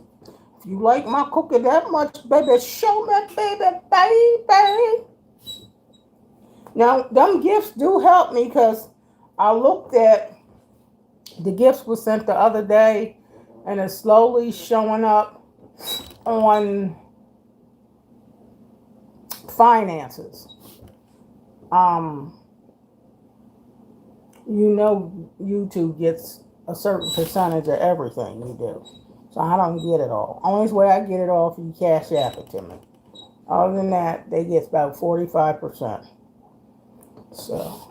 [SPEAKER 2] If you like my cooking that much, baby, show me, baby, baby. Now, them gifts do help me because I looked at the gifts was sent the other day and it's slowly showing up on finances. Um, YouTube gets a certain percentage of everything you do. So I don't get it all. Only way I get it all if you cash app it to me. Other than that, they get about 45%. So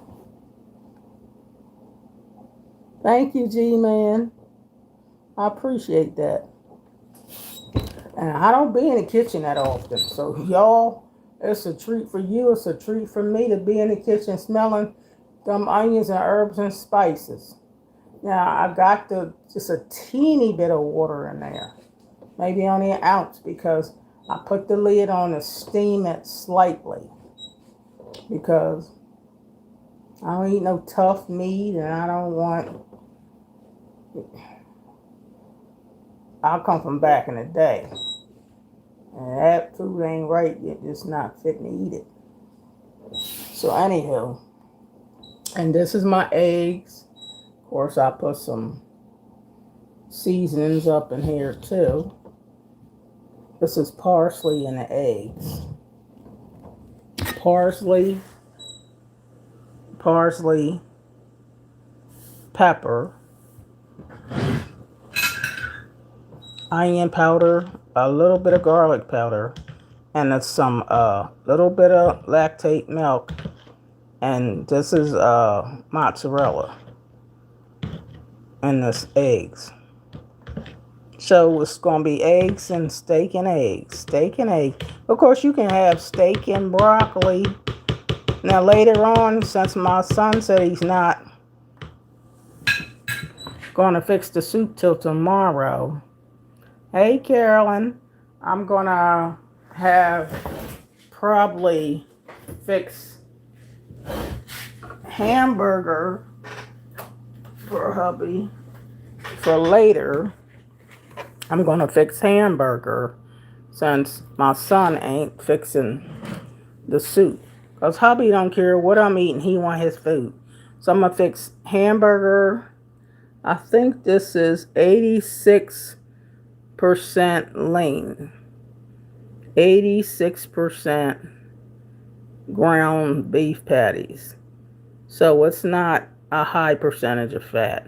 [SPEAKER 2] thank you, G-Man. I appreciate that. And I don't be in the kitchen that often. So y'all, it's a treat for you. It's a treat for me to be in the kitchen smelling them onions and herbs and spices. Now I got just a teeny bit of water in there. Maybe only an ounce because I put the lid on to steam it slightly. Because I don't eat no tough meat and I don't want. I'll come from back in the day. And that food ain't right. You're just not fitting to eat it. So anywho, and this is my eggs. Of course, I put some seasonings up in here too. This is parsley in the eggs. Parsley, pepper, onion powder, a little bit of garlic powder, and some little bit of lactate milk. And this is mozzarella. And this eggs. So it's going to be eggs and steak and eggs. Steak and egg. Of course, you can have steak and broccoli. Now, later on, since my son said he's not going to fix the soup till tomorrow. Hey, Carolyn. I'm going to have probably fix hamburger for hubby for later. I'm gonna fix hamburger since my son ain't fixing the soup. Cause hubby don't care what I'm eating, he want his food. So I'm gonna fix hamburger. I think this is 86% lean, 86% ground beef patties. So it's not a high percentage of fat.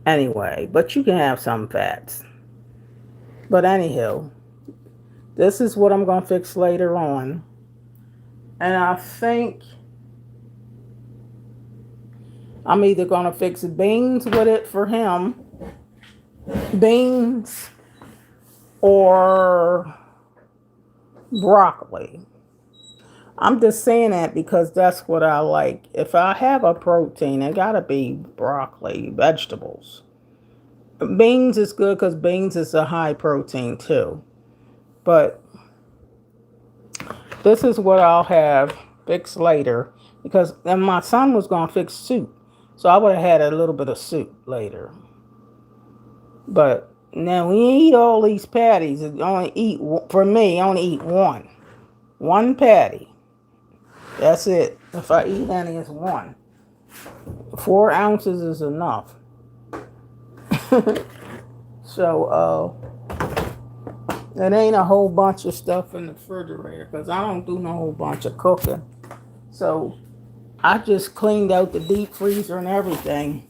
[SPEAKER 2] Anyway, but you can have some fats. But anywho, this is what I'm going to fix later on. And I think I'm either going to fix beans with it for him. Beans or broccoli. I'm just saying that because that's what I like. If I have a protein, it got to be broccoli, vegetables. Beans is good because beans is a high protein too. But this is what I'll have fixed later because then my son was going to fix soup. So I would have had a little bit of soup later. But now we eat all these patties. Only eat, for me, only eat one. One patty. That's it. If I eat any, it's one. 4 ounces is enough. So, it ain't a whole bunch of stuff in the refrigerator because I don't do no whole bunch of cooking. So, I just cleaned out the deep freezer and everything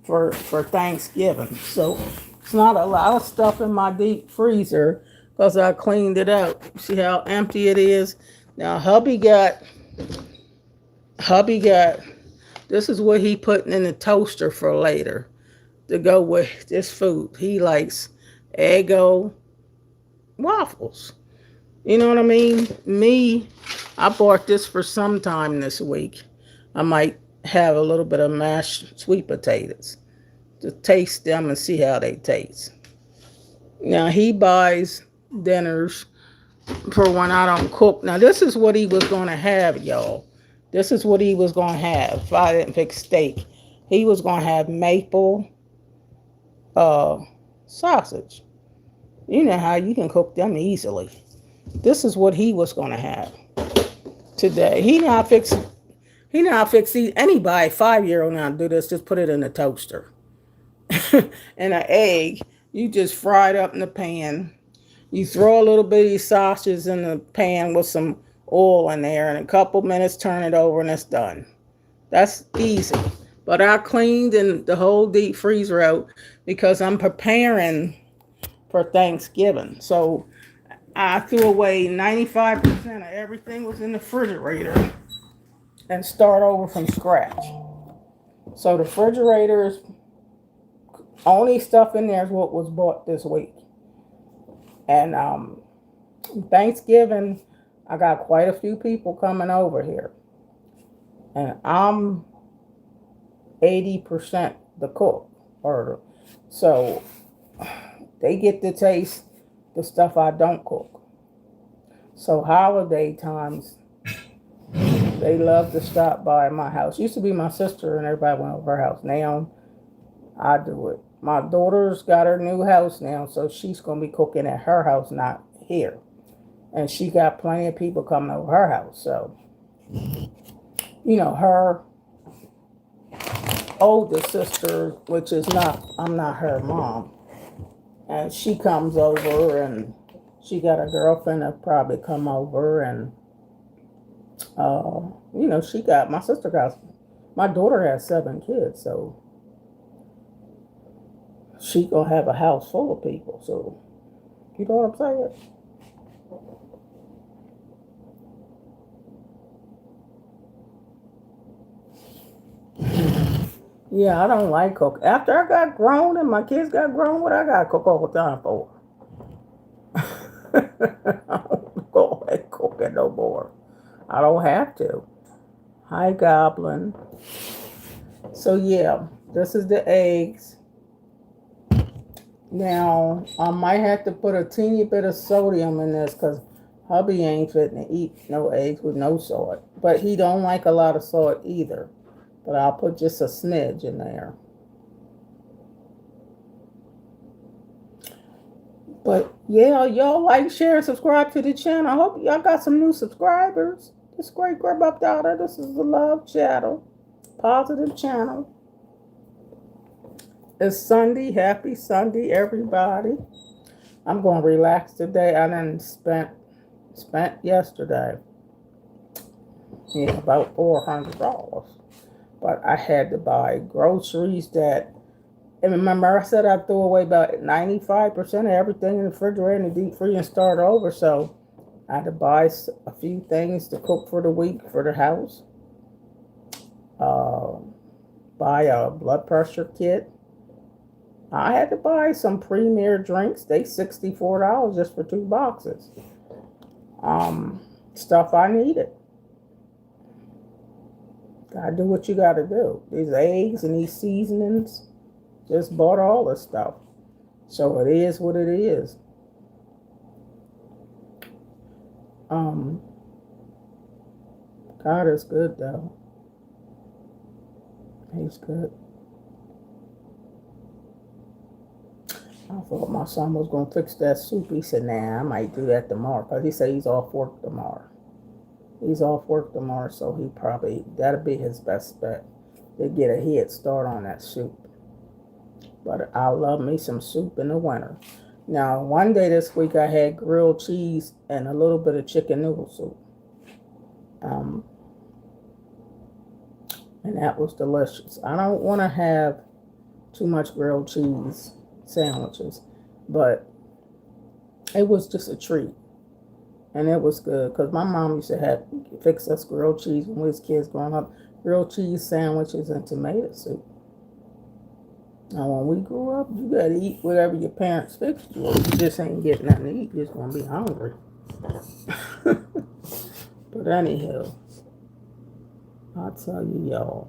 [SPEAKER 2] for Thanksgiving. So, it's not a lot of stuff in my deep freezer because I cleaned it out. See how empty it is? Now, hubby got, this is what he putting in the toaster for later to go with this food. He likes Eggo waffles. You know what I mean? Me, I bought this for some time this week. I might have a little bit of mashed sweet potatoes to taste them and see how they taste. Now he buys dinners for when I don't cook. Now this is what he was going to have, y'all. This is what he was going to have if I didn't fix steak. He was going to have maple uh, sausage. You know how you can cook them easily. This is what he was going to have today. He now fix anybody 5 year old now do this. Just put it in the toaster. And an egg, you just fry it up in the pan. You throw a little bitty sausage in the pan with some oil in there, and a couple minutes turn it over and it's done. That's easy. But I cleaned and the whole deep freezer out because I'm preparing for Thanksgiving. So I threw away 95% of everything was in the refrigerator and start over from scratch. So the refrigerator is only stuff in there is what was bought this week. And Thanksgiving, I got quite a few people coming over here. And I'm 80% the cook. So they get to taste the stuff I don't cook. So holiday times, they love to stop by my house. Used to be my sister and everybody went over her house. Now I do it. My daughter's got her new house now, so she's going to be cooking at her house, not here. And she got plenty of people coming over her house. So, her oldest sister, which is I'm not her mom. And she comes over and she got a girlfriend that probably come over and, my daughter has 7 kids, so she gonna have a house full of people. So, you know what I'm saying? Yeah, I don't like cook. After I got grown and my kids got grown, what I got to cook all the time for? I don't go ahead cooking no more. I don't have to. Hi, Goblin. So, yeah, this is the eggs. Now, I might have to put a teeny bit of sodium in this because hubby ain't fitting to eat no eggs with no salt. But he don't like a lot of salt either. But I'll put just a smidge in there. But yeah, y'all like, share, and subscribe to the channel. I hope y'all got some new subscribers. This great grub up daughter. This is the Love Channel. Positive channel. It's Sunday. Happy Sunday, everybody. I'm going to relax today. I done spent yesterday about $400. But I had to buy groceries and remember I said I threw away about 95% of everything in the refrigerator and the deep freeze and start over. So I had to buy a few things to cook for the week for the house. Buy a blood pressure kit. I had to buy some Premier drinks. They $64 just for 2 boxes. Stuff I needed. Gotta do what you gotta do. These eggs and these seasonings, just bought all this stuff. So it is what it is. God is good though. He's good. I thought my son was gonna fix that soup. He said, nah, I might do that tomorrow. Because he said he's off work tomorrow. He's off work tomorrow, so that'll be his best bet to get a head start on that soup. But I love me some soup in the winter. Now, one day this week I had grilled cheese and a little bit of chicken noodle soup. And that was delicious. I don't want to have too much grilled cheese sandwiches, but it was just a treat. And it was good because my mom used to fix us grilled cheese when we was kids growing up. Grilled cheese sandwiches and tomato soup. Now, when we grew up, you got to eat whatever your parents fixed you. You just ain't getting nothing to eat. You're just going to be hungry. But anyhow, I'll tell you, y'all.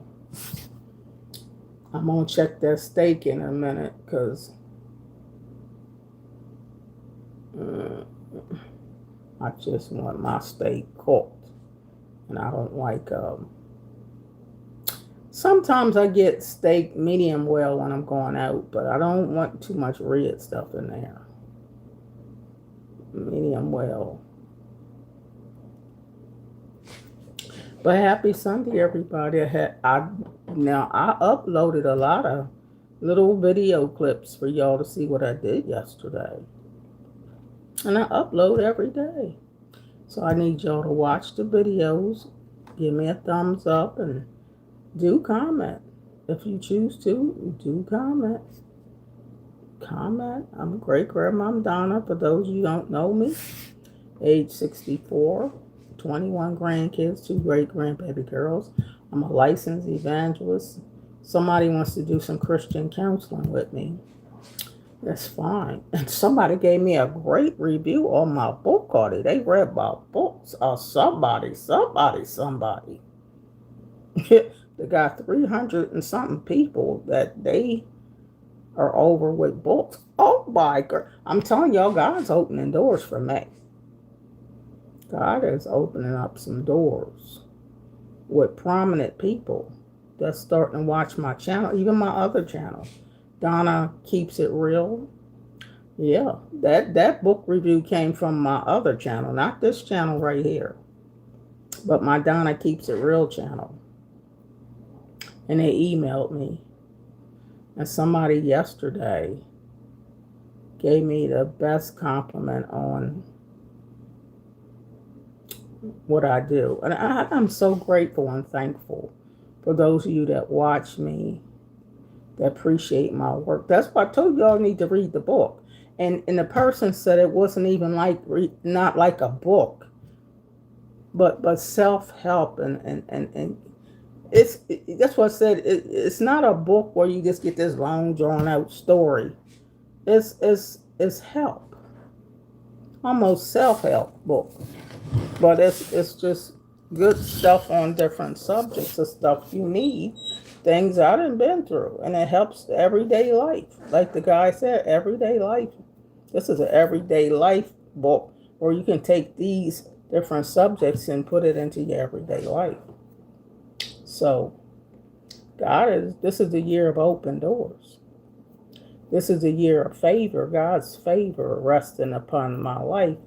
[SPEAKER 2] I'm going to check that steak in a minute because I just want my steak cooked. And I don't like Sometimes I get steak medium well when I'm going out, but I don't want too much red stuff in there. Medium well. But happy Sunday, everybody. I uploaded a lot of little video clips for y'all to see what I did yesterday. And I upload every day. So I need y'all to watch the videos, give me a thumbs up, and do comment. If you choose to, do comment. Comment. I'm great grandma Donna, for those of you who don't know me. Age 64, 21 grandkids, 2 great grandbaby girls. I'm a licensed evangelist. Somebody wants to do some Christian counseling with me. That's fine. And somebody gave me a great review on my book already. They read my books. Somebody. They got 300 and something people that they are over with books. Oh my God. I'm telling y'all, God's opening doors for me. God is opening up some doors with prominent people that's starting to watch my channel, even my other channel. Donna Keeps It Real. Yeah, that book review came from my other channel, not this channel right here, but my Donna Keeps It Real channel. And they emailed me. And somebody yesterday gave me the best compliment on what I do. And I'm so grateful and thankful for those of you that watch me, that appreciate my work. That's why I told y'all need to read the book. And the person said it wasn't even not like a book, but self-help and that's what I said. It's not a book where you just get this long drawn out story. It's help, almost self-help book, but it's just good stuff on different subjects of stuff you need, things I done been through, and it helps everyday life. Like the guy said, everyday life. This is an everyday life book where you can take these different subjects and put it into your everyday life. So this is the year of open doors. This is the year of favor, God's favor resting upon my life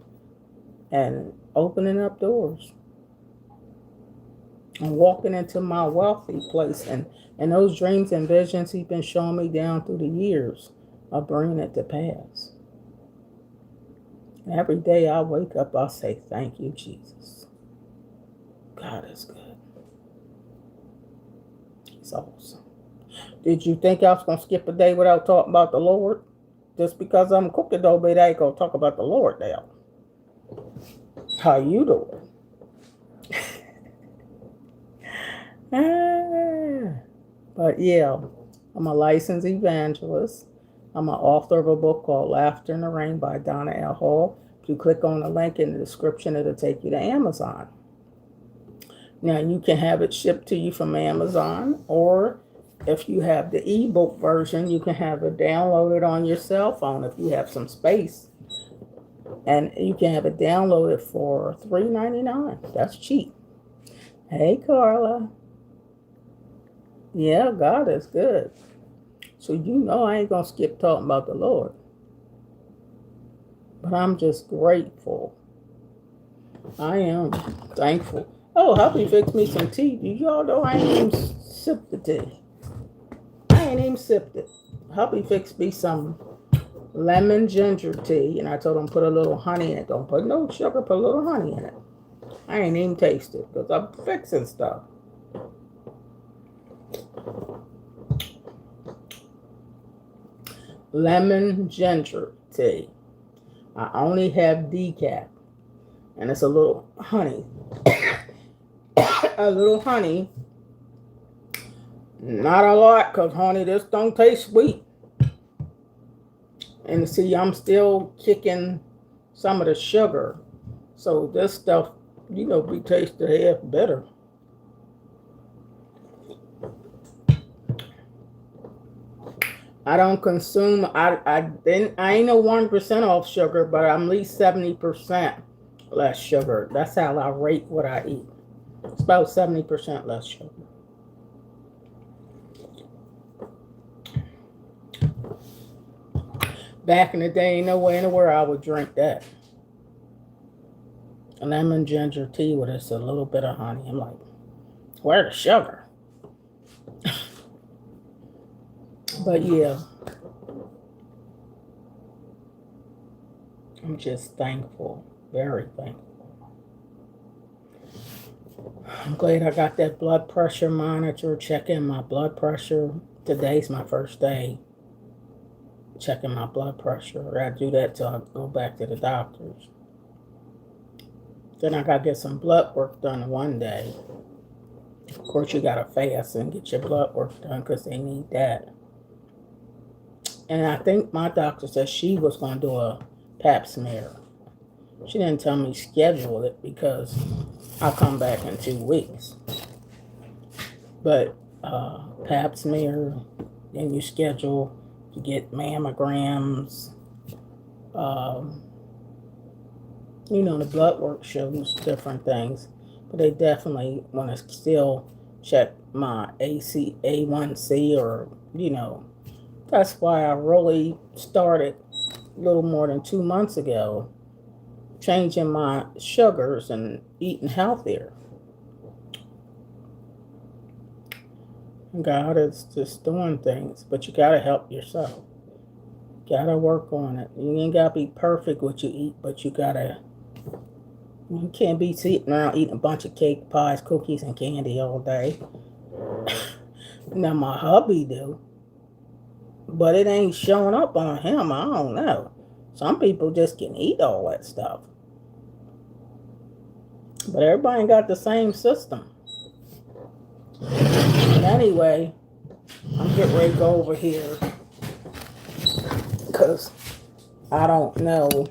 [SPEAKER 2] and opening up doors. And walking into my wealthy place, and those dreams and visions He's been showing me down through the years of bringing it to pass. And every day I wake up, I say, thank you, Jesus. God is good. It's awesome. Did you think I was going to skip a day without talking about the Lord? Just because I'm cooking, though, but I ain't going to talk about the Lord now. How you doing? But yeah, I'm a licensed evangelist. I'm an author of a book called Laughter in the Rain by Donna L. Hall. If you click on the link in the description, it'll take you to Amazon. Now, you can have it shipped to you from Amazon, or if you have the ebook version, you can have it downloaded on your cell phone if you have some space. And you can have it downloaded for $3.99. That's cheap. Hey, Carla. Yeah, God is good. So you know I ain't going to skip talking about the Lord. But I'm just grateful. I am thankful. Oh, hubby fixed me some tea. Do y'all know I ain't even sipped the tea? I ain't even sipped it. Hubby fixed me some lemon ginger tea, and I told him put a little honey in it. Don't put no sugar, put a little honey in it. I ain't even tasted it because I'm fixing stuff. Lemon ginger tea. I only have decaf, and it's a little honey. A little honey. Not a lot, because honey, this don't taste sweet. And see, I'm still kicking some of the sugar. So this stuff, we taste the half better. I don't consume, I ain't no 1% off sugar, but I'm at least 70% less sugar. That's how I rate what I eat. It's about 70% less sugar. Back in the day, ain't no way in the world I would drink that. Lemon ginger tea with just a little bit of honey. I'm like, where's the sugar? But yeah, I'm just thankful, very thankful. I'm glad I got that blood pressure monitor, checking my blood pressure. Today's my first day checking my blood pressure. I do that till I go back to the doctor's. Then I gotta get some blood work done one day. Of course, you gotta fast and get your blood work done because they need that. And I think my doctor said she was gonna do a pap smear. She didn't tell me schedule it because I'll come back in 2 weeks. But pap smear, then you schedule to get mammograms. Um, the blood work shows different things, but they definitely want to still check my A1C, or that's why I really started a little more than 2 months ago changing my sugars and eating healthier. God is just doing things, but you gotta help yourself. Gotta work on it. You ain't gotta be perfect what you eat, but you can't be sitting around eating a bunch of cake, pies, cookies, and candy all day. Now my hubby do, but it ain't showing up on him. I don't know. Some people just can eat all that stuff, but everybody ain't got the same system. But anyway, I'm getting ready to go over here because I don't know.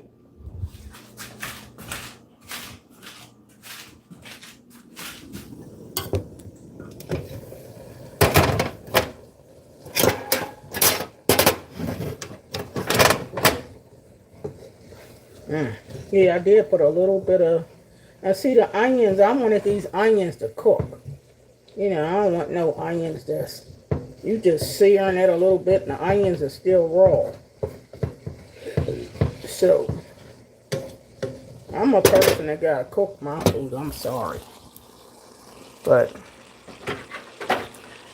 [SPEAKER 2] Yeah, I did put a little bit of. I see the onions. I wanted these onions to cook. I don't want no onions that's you just searing it a little bit and the onions are still raw. So I'm a person that gotta cook my food. I'm sorry, but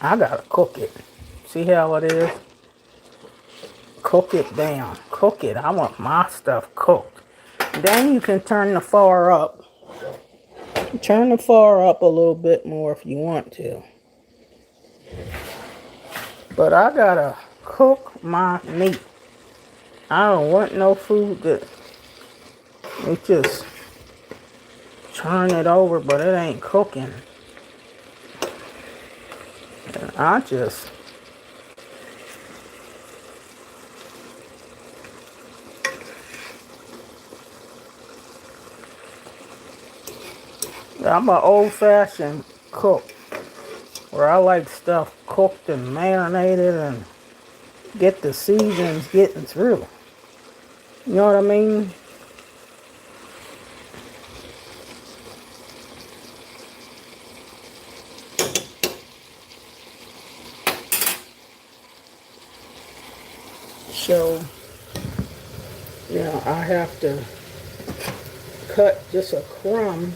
[SPEAKER 2] I gotta cook it. See how it is? Cook it down. Cook it. I want my stuff cooked. Then you can turn the fire up. Turn the fire up a little bit more if you want to. But I gotta cook my meat. I don't want no food that it just turn it over, but it ain't cooking. And I'm an old-fashioned cook, where I like stuff cooked and marinated and get the seasons getting through. You know what I mean? So, I have to cut just a crumb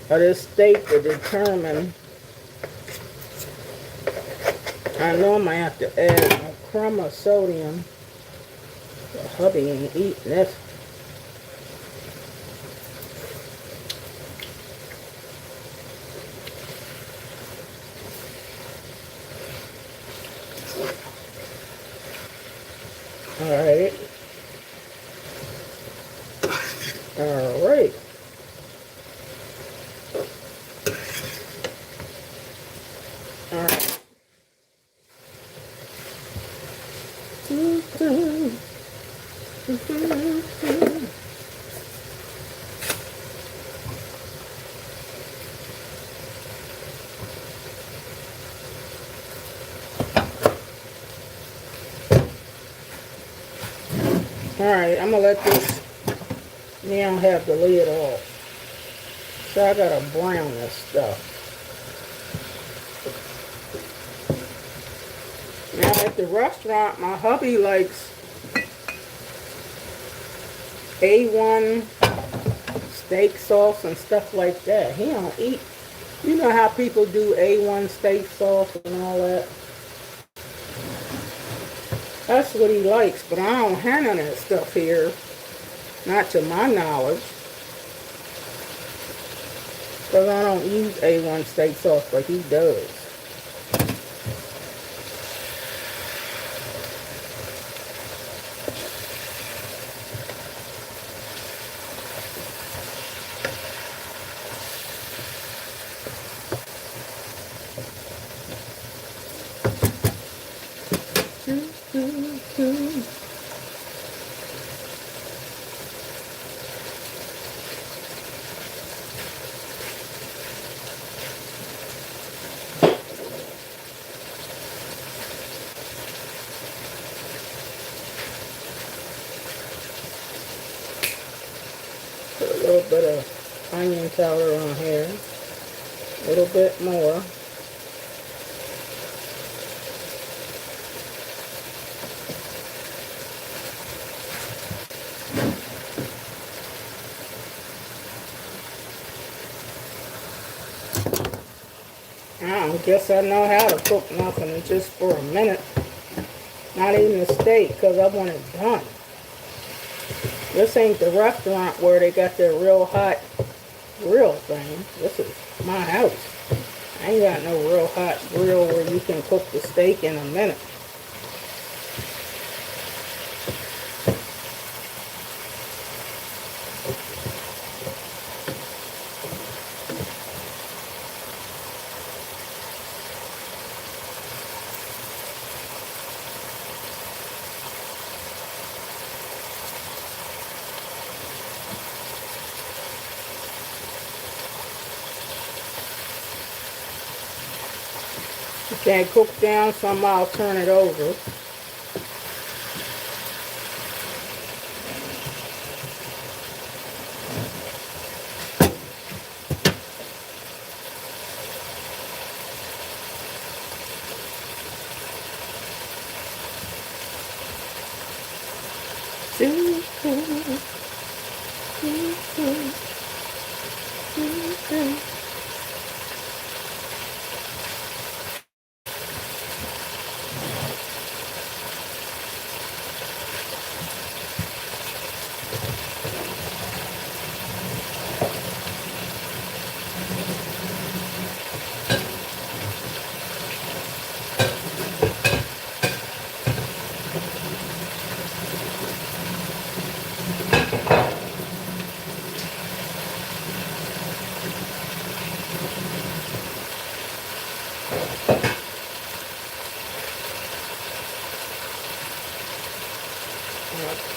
[SPEAKER 2] of this steak to determine. I know I might have to add a crumb of sodium. The hubby ain't eating this. Alright. Alright. Alright. Alright, I'm gonna let this now have the lid off. So I gotta brown this stuff. Now at the restaurant, my hubby likes A1 steak sauce and stuff like that. He don't eat. You know how people do A1 steak sauce and all that? That's what he likes, but I don't have none of that stuff here. Not to my knowledge. Because I don't use A1 steak sauce, but he does. Put a little bit of onion powder on here. A little bit more. I don't guess I know how to cook nothing just for a minute. Not even a steak, because I want it done. This ain't the restaurant where they got their real hot grill thing. This is my house. I ain't got no real hot grill where you can cook the steak in a minute. You can't cook down, some I'll turn it over.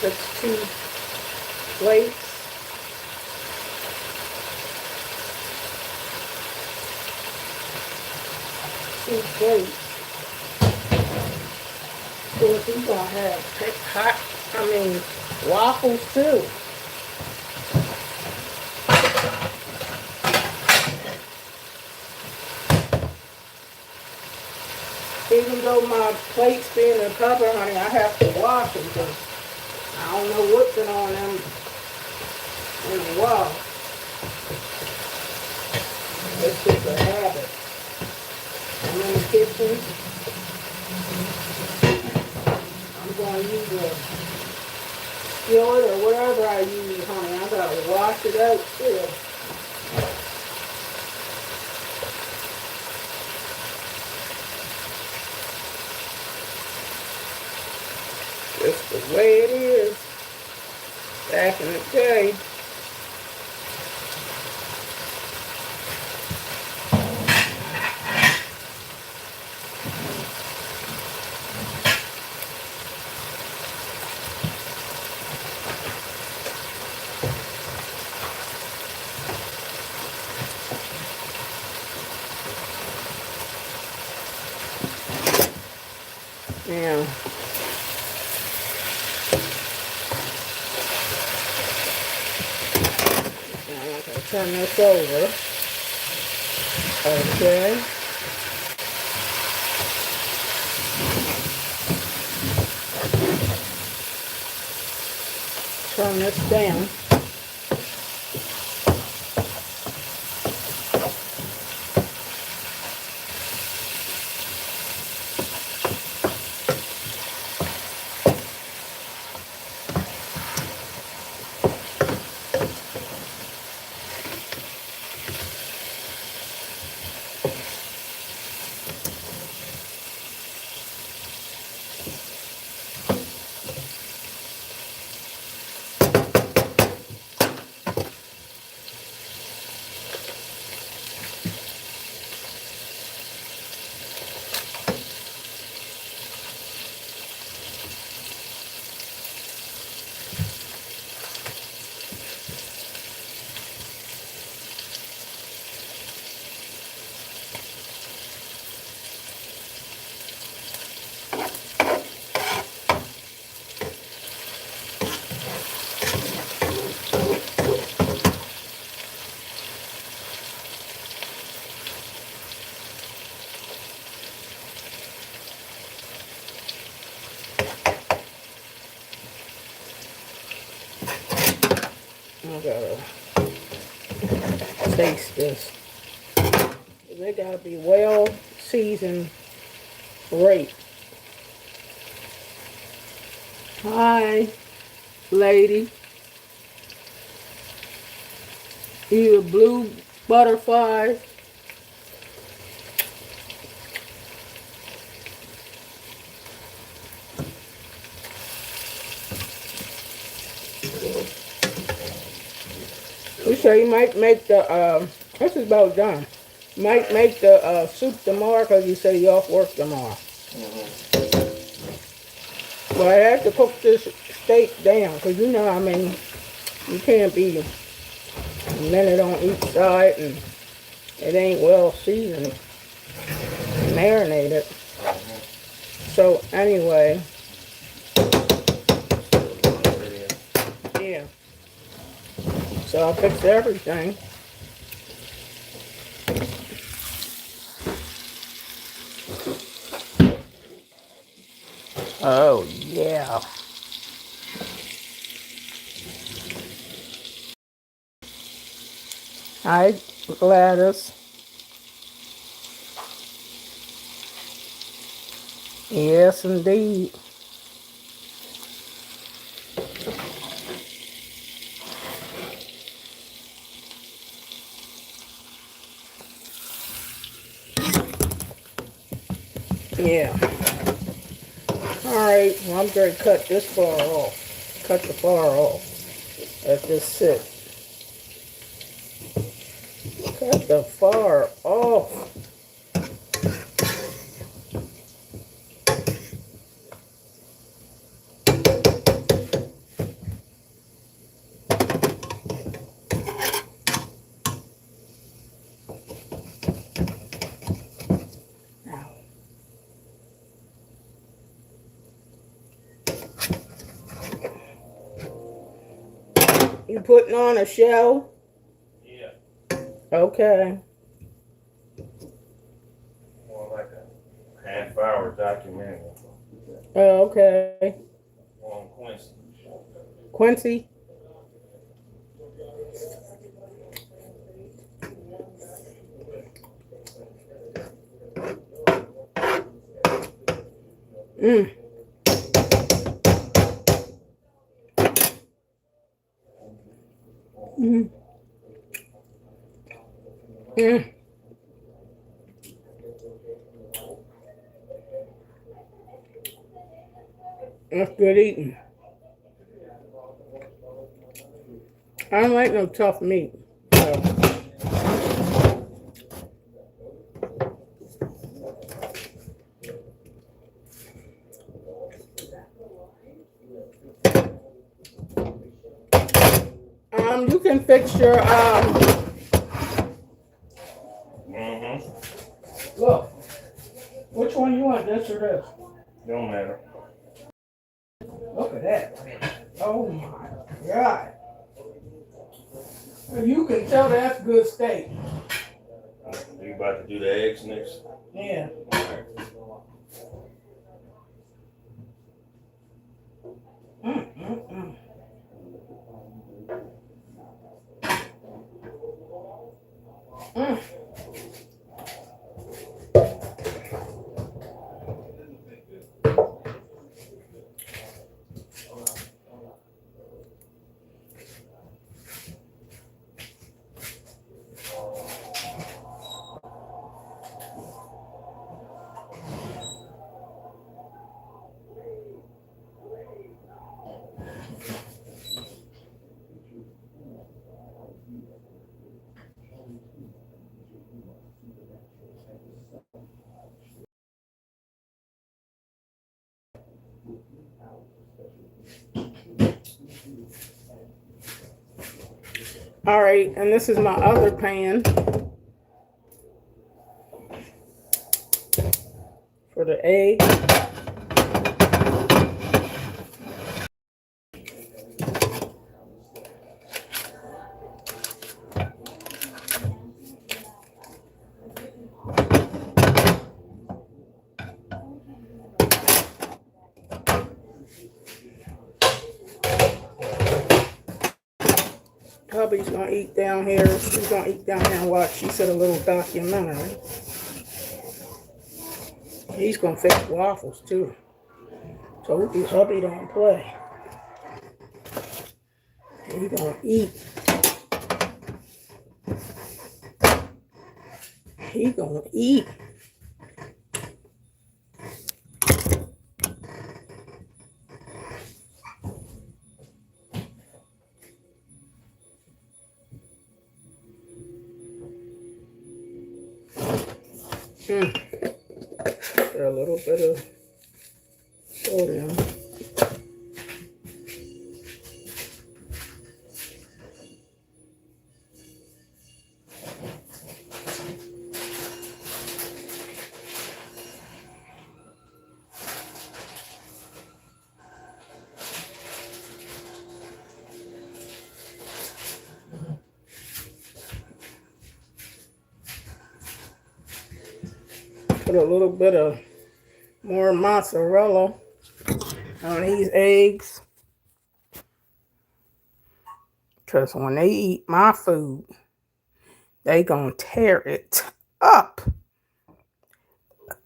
[SPEAKER 2] That's 2 plates. So if you gonna have waffles too. Even though my plates be in the cupboard, honey, I have to wash them because I don't know what's been on them in a while. It's just a habit. I'm in the kitchen. I'm going to use a skillet or whatever I use, honey. I got to wash it out too. Just the way it is back in the day. Now, I'm going to turn this over. Okay. turn this down. I gotta taste this. They gotta be well seasoned great. Hi, lady. You a blue butterfly? You say you might make the, this is about done. Might make the soup tomorrow because you say you off work tomorrow. Well, I have to cook this steak down because you know, I mean, you can't be a minute on each side and it ain't well seasoned, marinated. So anyway, yeah. So I fixed everything. Oh yeah. Hi, Gladys. Yes, indeed. Yeah. Alright, well, I'm going to cut this far off. Cut the far off. Let this sit. Cut the far off. Now. You putting on a show?
[SPEAKER 1] Yeah.
[SPEAKER 2] Okay.
[SPEAKER 1] More like a half-hour documentary.
[SPEAKER 2] Oh, okay.
[SPEAKER 1] On Quincy.
[SPEAKER 2] Quincy? Mm. Mm. Mm. That's good eating. I don't like no tough meat. So. You can fix your look. Which one you want, this or this?
[SPEAKER 1] Don't matter.
[SPEAKER 2] Look at that. Oh my God. You can tell that's good steak.
[SPEAKER 1] You about to do the eggs next?
[SPEAKER 2] Yeah. Mm. All right, and this is my other pan for the egg. Hubby's gonna eat down here. She's gonna eat down here and watch. She said a little documentary. He's gonna fix waffles too. So hubby don't play. He gonna eat. He gonna eat. A little bit of sodium. Put a little bit of more mozzarella on these eggs. Because when they eat my food, they gonna tear it up.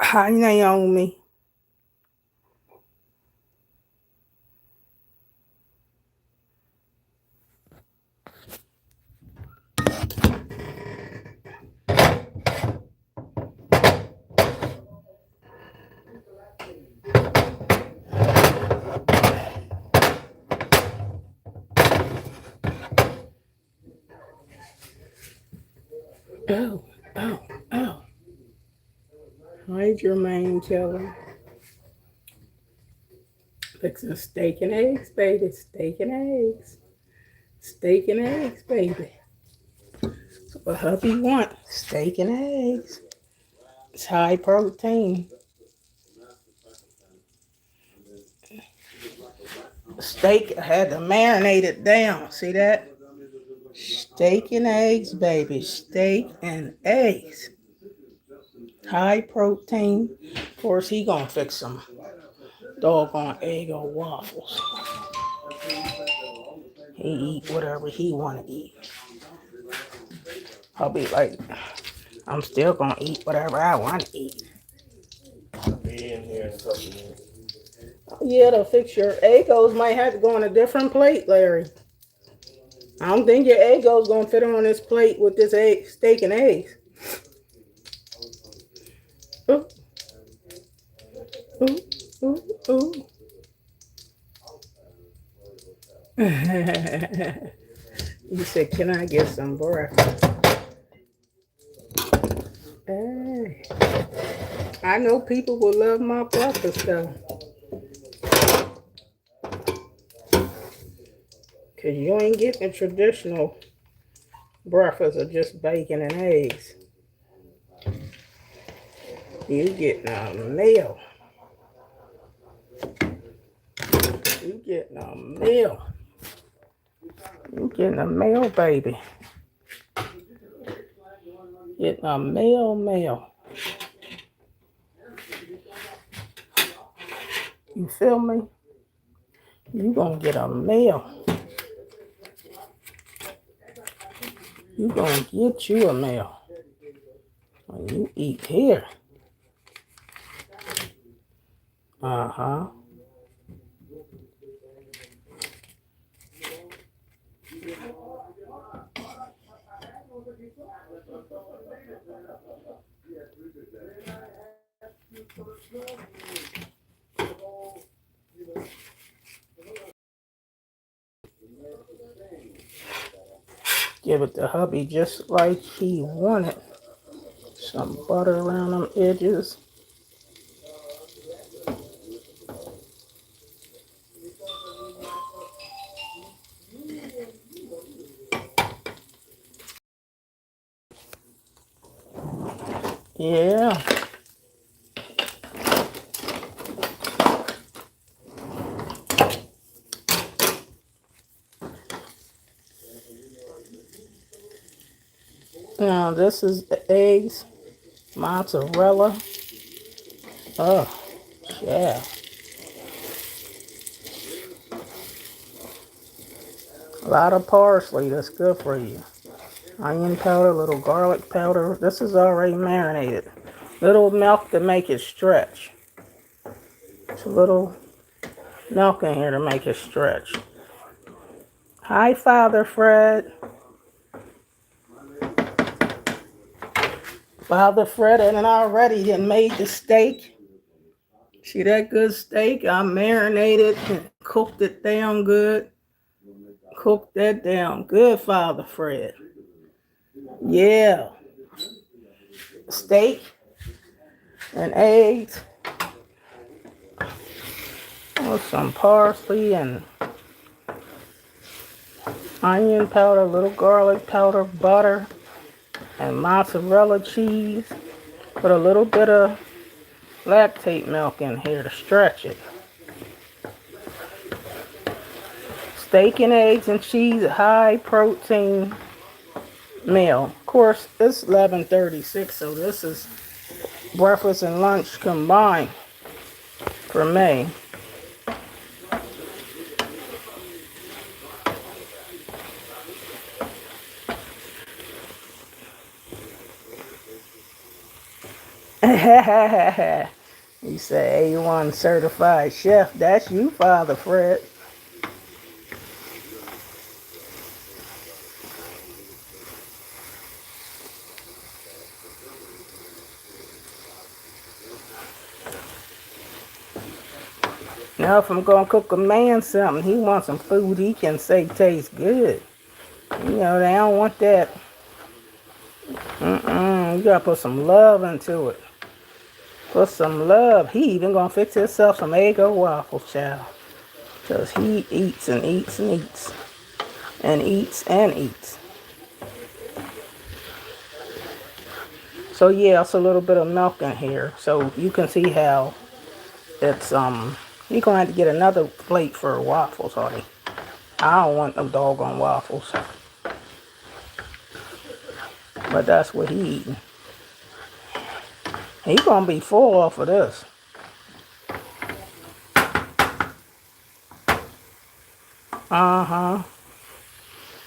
[SPEAKER 2] Hi, Naomi. Oh, oh, oh. Hi, Jermaine Kelly. Fixing steak and eggs, baby. Steak and eggs. Steak and eggs, baby. That's what hubby want. Steak and eggs. It's high protein. Steak, I had to marinate it down. See that? Steak and eggs, baby. Steak and eggs. High protein. Of course, he gonna fix some doggone egg or waffles. He eat whatever he wanna eat. I'll be like, I'm still gonna eat whatever I wanna eat.
[SPEAKER 1] Be in here in a couple minutes.
[SPEAKER 2] Yeah, to fix your Eggos might have to go on a different plate, Larry. I don't think your Eggo's gonna fit on this plate with this egg, steak and eggs. Ooh. Ooh, ooh, ooh. You said, can I get some breakfast? Hey. I know people will love my breakfast though. Cause you ain't getting a traditional breakfast of just bacon and eggs. You getting a meal. You getting a meal. You getting a meal, baby. Getting a meal. You feel me? You gonna get a meal. You gonna get you a meal. You eat here. Uh-huh. Give it to hubby just like he wanted. Some butter around them edges. Yeah. Now this is the eggs, mozzarella. Oh, yeah. A lot of parsley. That's good for you. Onion powder, little garlic powder. This is already marinated. Little milk to make it stretch. It's a little milk in here to make it stretch. Hi, Father Fred. Father Fred and I already done made the steak. See that good steak? I marinated and cooked it down good. Cooked that down good, Father Fred. Yeah. Steak and eggs. With some parsley and onion powder, little garlic powder, butter, and mozzarella cheese. Put a little bit of lactate milk in here to stretch it. Steak and eggs and cheese, high protein meal. Of course, it's 11:36, so this is breakfast and lunch combined for me. You say A1 certified chef. That's you, Father Fred. Now, if I'm going to cook a man something, he wants some food he can say tastes good. You know, they don't want that. You got to put some love into it. Put some love. He even going to fix himself some Eggo waffles, child. Because he eats and eats and eats. And eats and eats. So, yeah, it's a little bit of milk in here. So, you can see how it's, you're going to have to get another plate for waffles, honey. I don't want no doggone waffles. But that's what he eating. He gonna be full off of this. Uh-huh.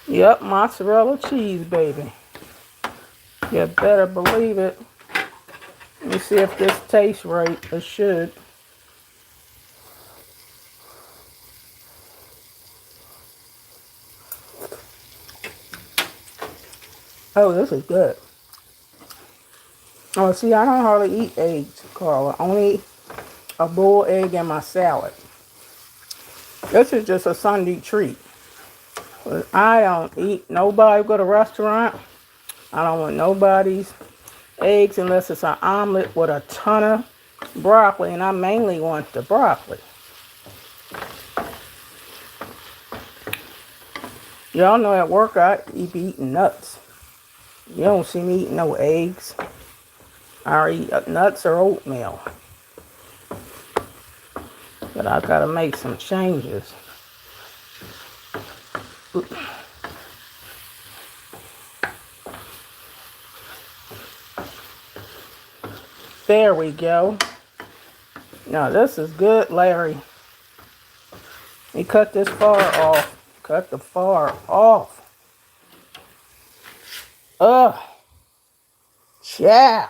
[SPEAKER 2] Yep, mozzarella cheese, baby. You better believe it. Let me see if this tastes right. It should. Oh, this is good. Oh, see, I don't hardly eat eggs, Carla. Only a boiled egg in my salad. This is just a Sunday treat. But I don't eat, nobody go to a restaurant. I don't want nobody's eggs unless it's an omelet with a ton of broccoli, and I mainly want the broccoli. Y'all know at work I be eating nuts. You don't see me eating no eggs. I eat nuts or oatmeal. But I gotta make some changes. There we go. Now this is good, Larry. You cut this far off. Cut the far off. Ugh. Yeah.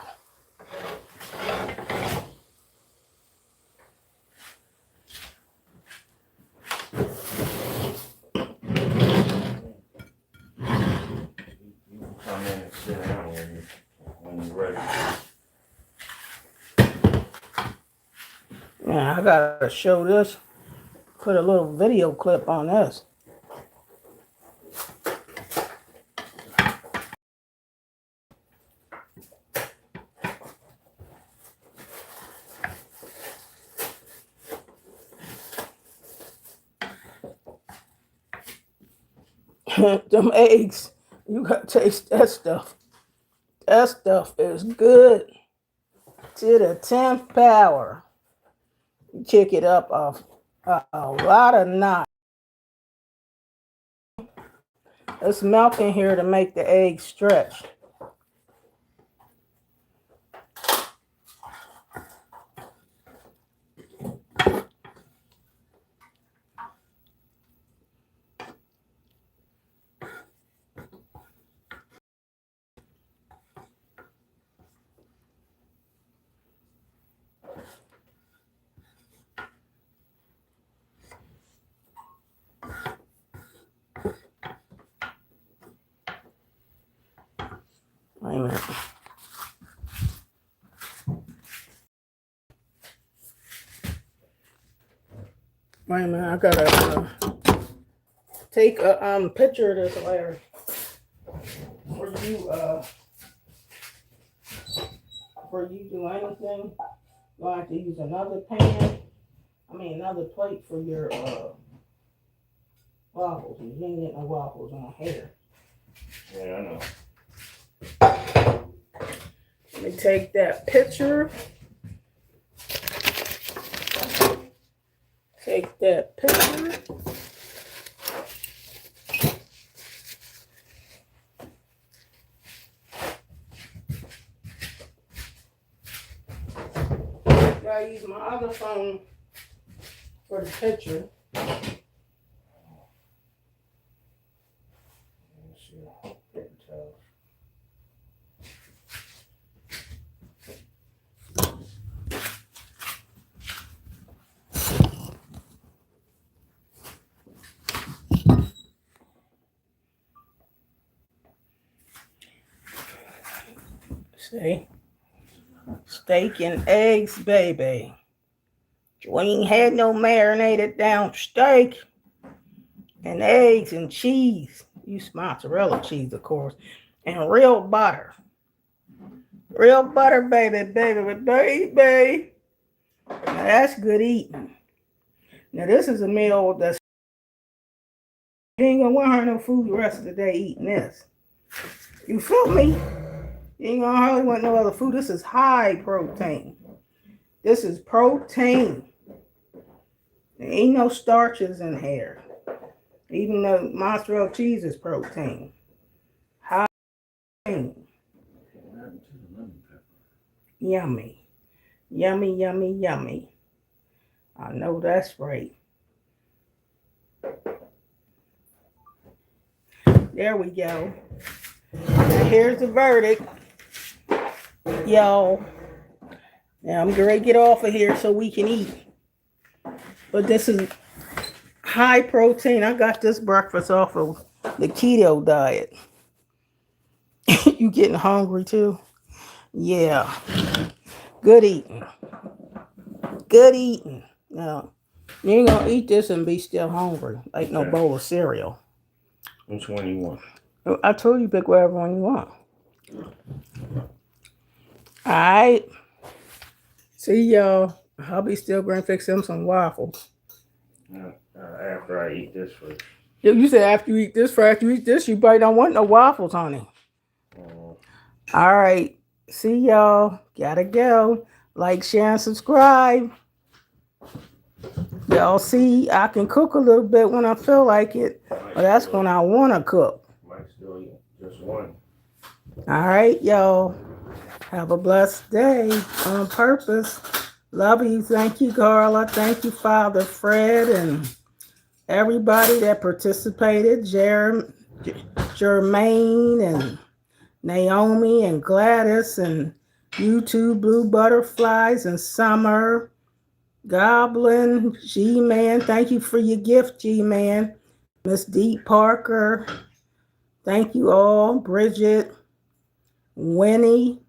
[SPEAKER 2] Man, I gotta show this. Put a little video clip on this. Them eggs, you gotta taste that stuff. That stuff is good to the 10th power. Kick it up a lot of knots. There's milk in here to make the eggs stretch. Wait a minute. Wait a minute, I gotta take a picture of this, Larry. Before you do anything, you'll have to use another another plate for your waffles. You ain't getting no waffles on here.
[SPEAKER 1] Yeah, I know.
[SPEAKER 2] Let me take that picture. Take that picture. Gotta use my other phone for the picture. See? Steak and eggs, baby. You ain't had no marinated down steak and eggs and cheese. Use mozzarella cheese, of course. And real butter. Real butter, baby, baby, baby. Now that's good eating. Now this is a meal that's you ain't gonna want her no food the rest of the day eating this. You feel me? You ain't gonna hardly want no other food. This is high protein. This is protein. There ain't no starches in here. Even though mozzarella cheese is protein. High protein. Yummy. Yummy, yummy, yummy. I know that's right. There we go. Now here's the verdict. Y'all. Now I'm going to get off of here so we can eat. But this is high protein. I got this breakfast off of the keto diet. You getting hungry too? Yeah. Good eating. Good eating. Now, you ain't going to eat this and be still hungry. Like no bowl of cereal.
[SPEAKER 1] Which one you want?
[SPEAKER 2] I told you pick whatever one you want. Alright. See y'all. I'll be still going to fix them some waffles.
[SPEAKER 1] After I eat this first.
[SPEAKER 2] You said after you eat this, you probably don't want no waffles, honey. Alright. See y'all. Gotta go. Like, share, and subscribe. Y'all see, I can cook a little bit when I feel like it. But that's when I want to cook.
[SPEAKER 1] Might still eat just one.
[SPEAKER 2] Alright, y'all. Have a blessed day on purpose. Love you. Thank you, Carla. Thank you, Father Fred, and everybody that participated. Jermaine and Naomi and Gladys and YouTube Blue Butterflies and Summer. Goblin, G-Man. Thank you for your gift, G-Man. Miss Deep Parker. Thank you all. Bridget, Winnie.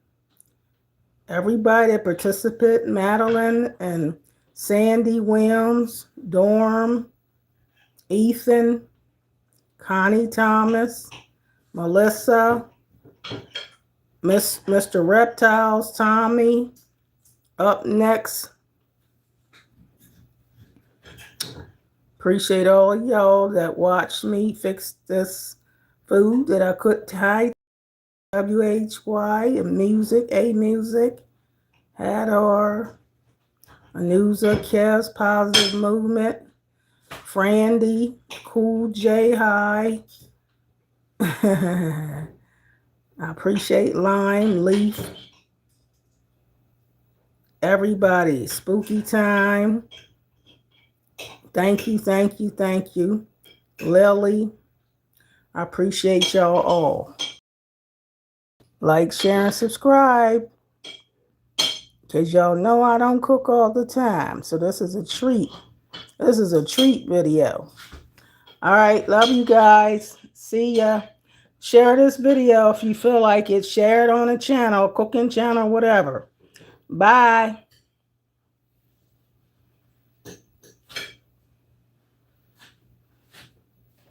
[SPEAKER 2] Everybody that participated, Madeline and Sandy Williams, Dorm, Ethan, Connie Thomas, Melissa, Mr. Reptiles, Tommy. Up next, appreciate all of y'all that watched me fix this food that I could type. WHY and music, A music, Hadar, Anusa, Kes, Positive Movement, Frandy, Cool J High. I appreciate Lime, Leaf, everybody. Spooky Time. Thank you, thank you, thank you. Lily, I appreciate y'all all. Like, share, and subscribe. Because y'all know I don't cook all the time. So this is a treat. This is a treat video. All right, love you guys. See ya. Share this video if you feel like it. Share it on a channel, cooking channel, whatever. Bye.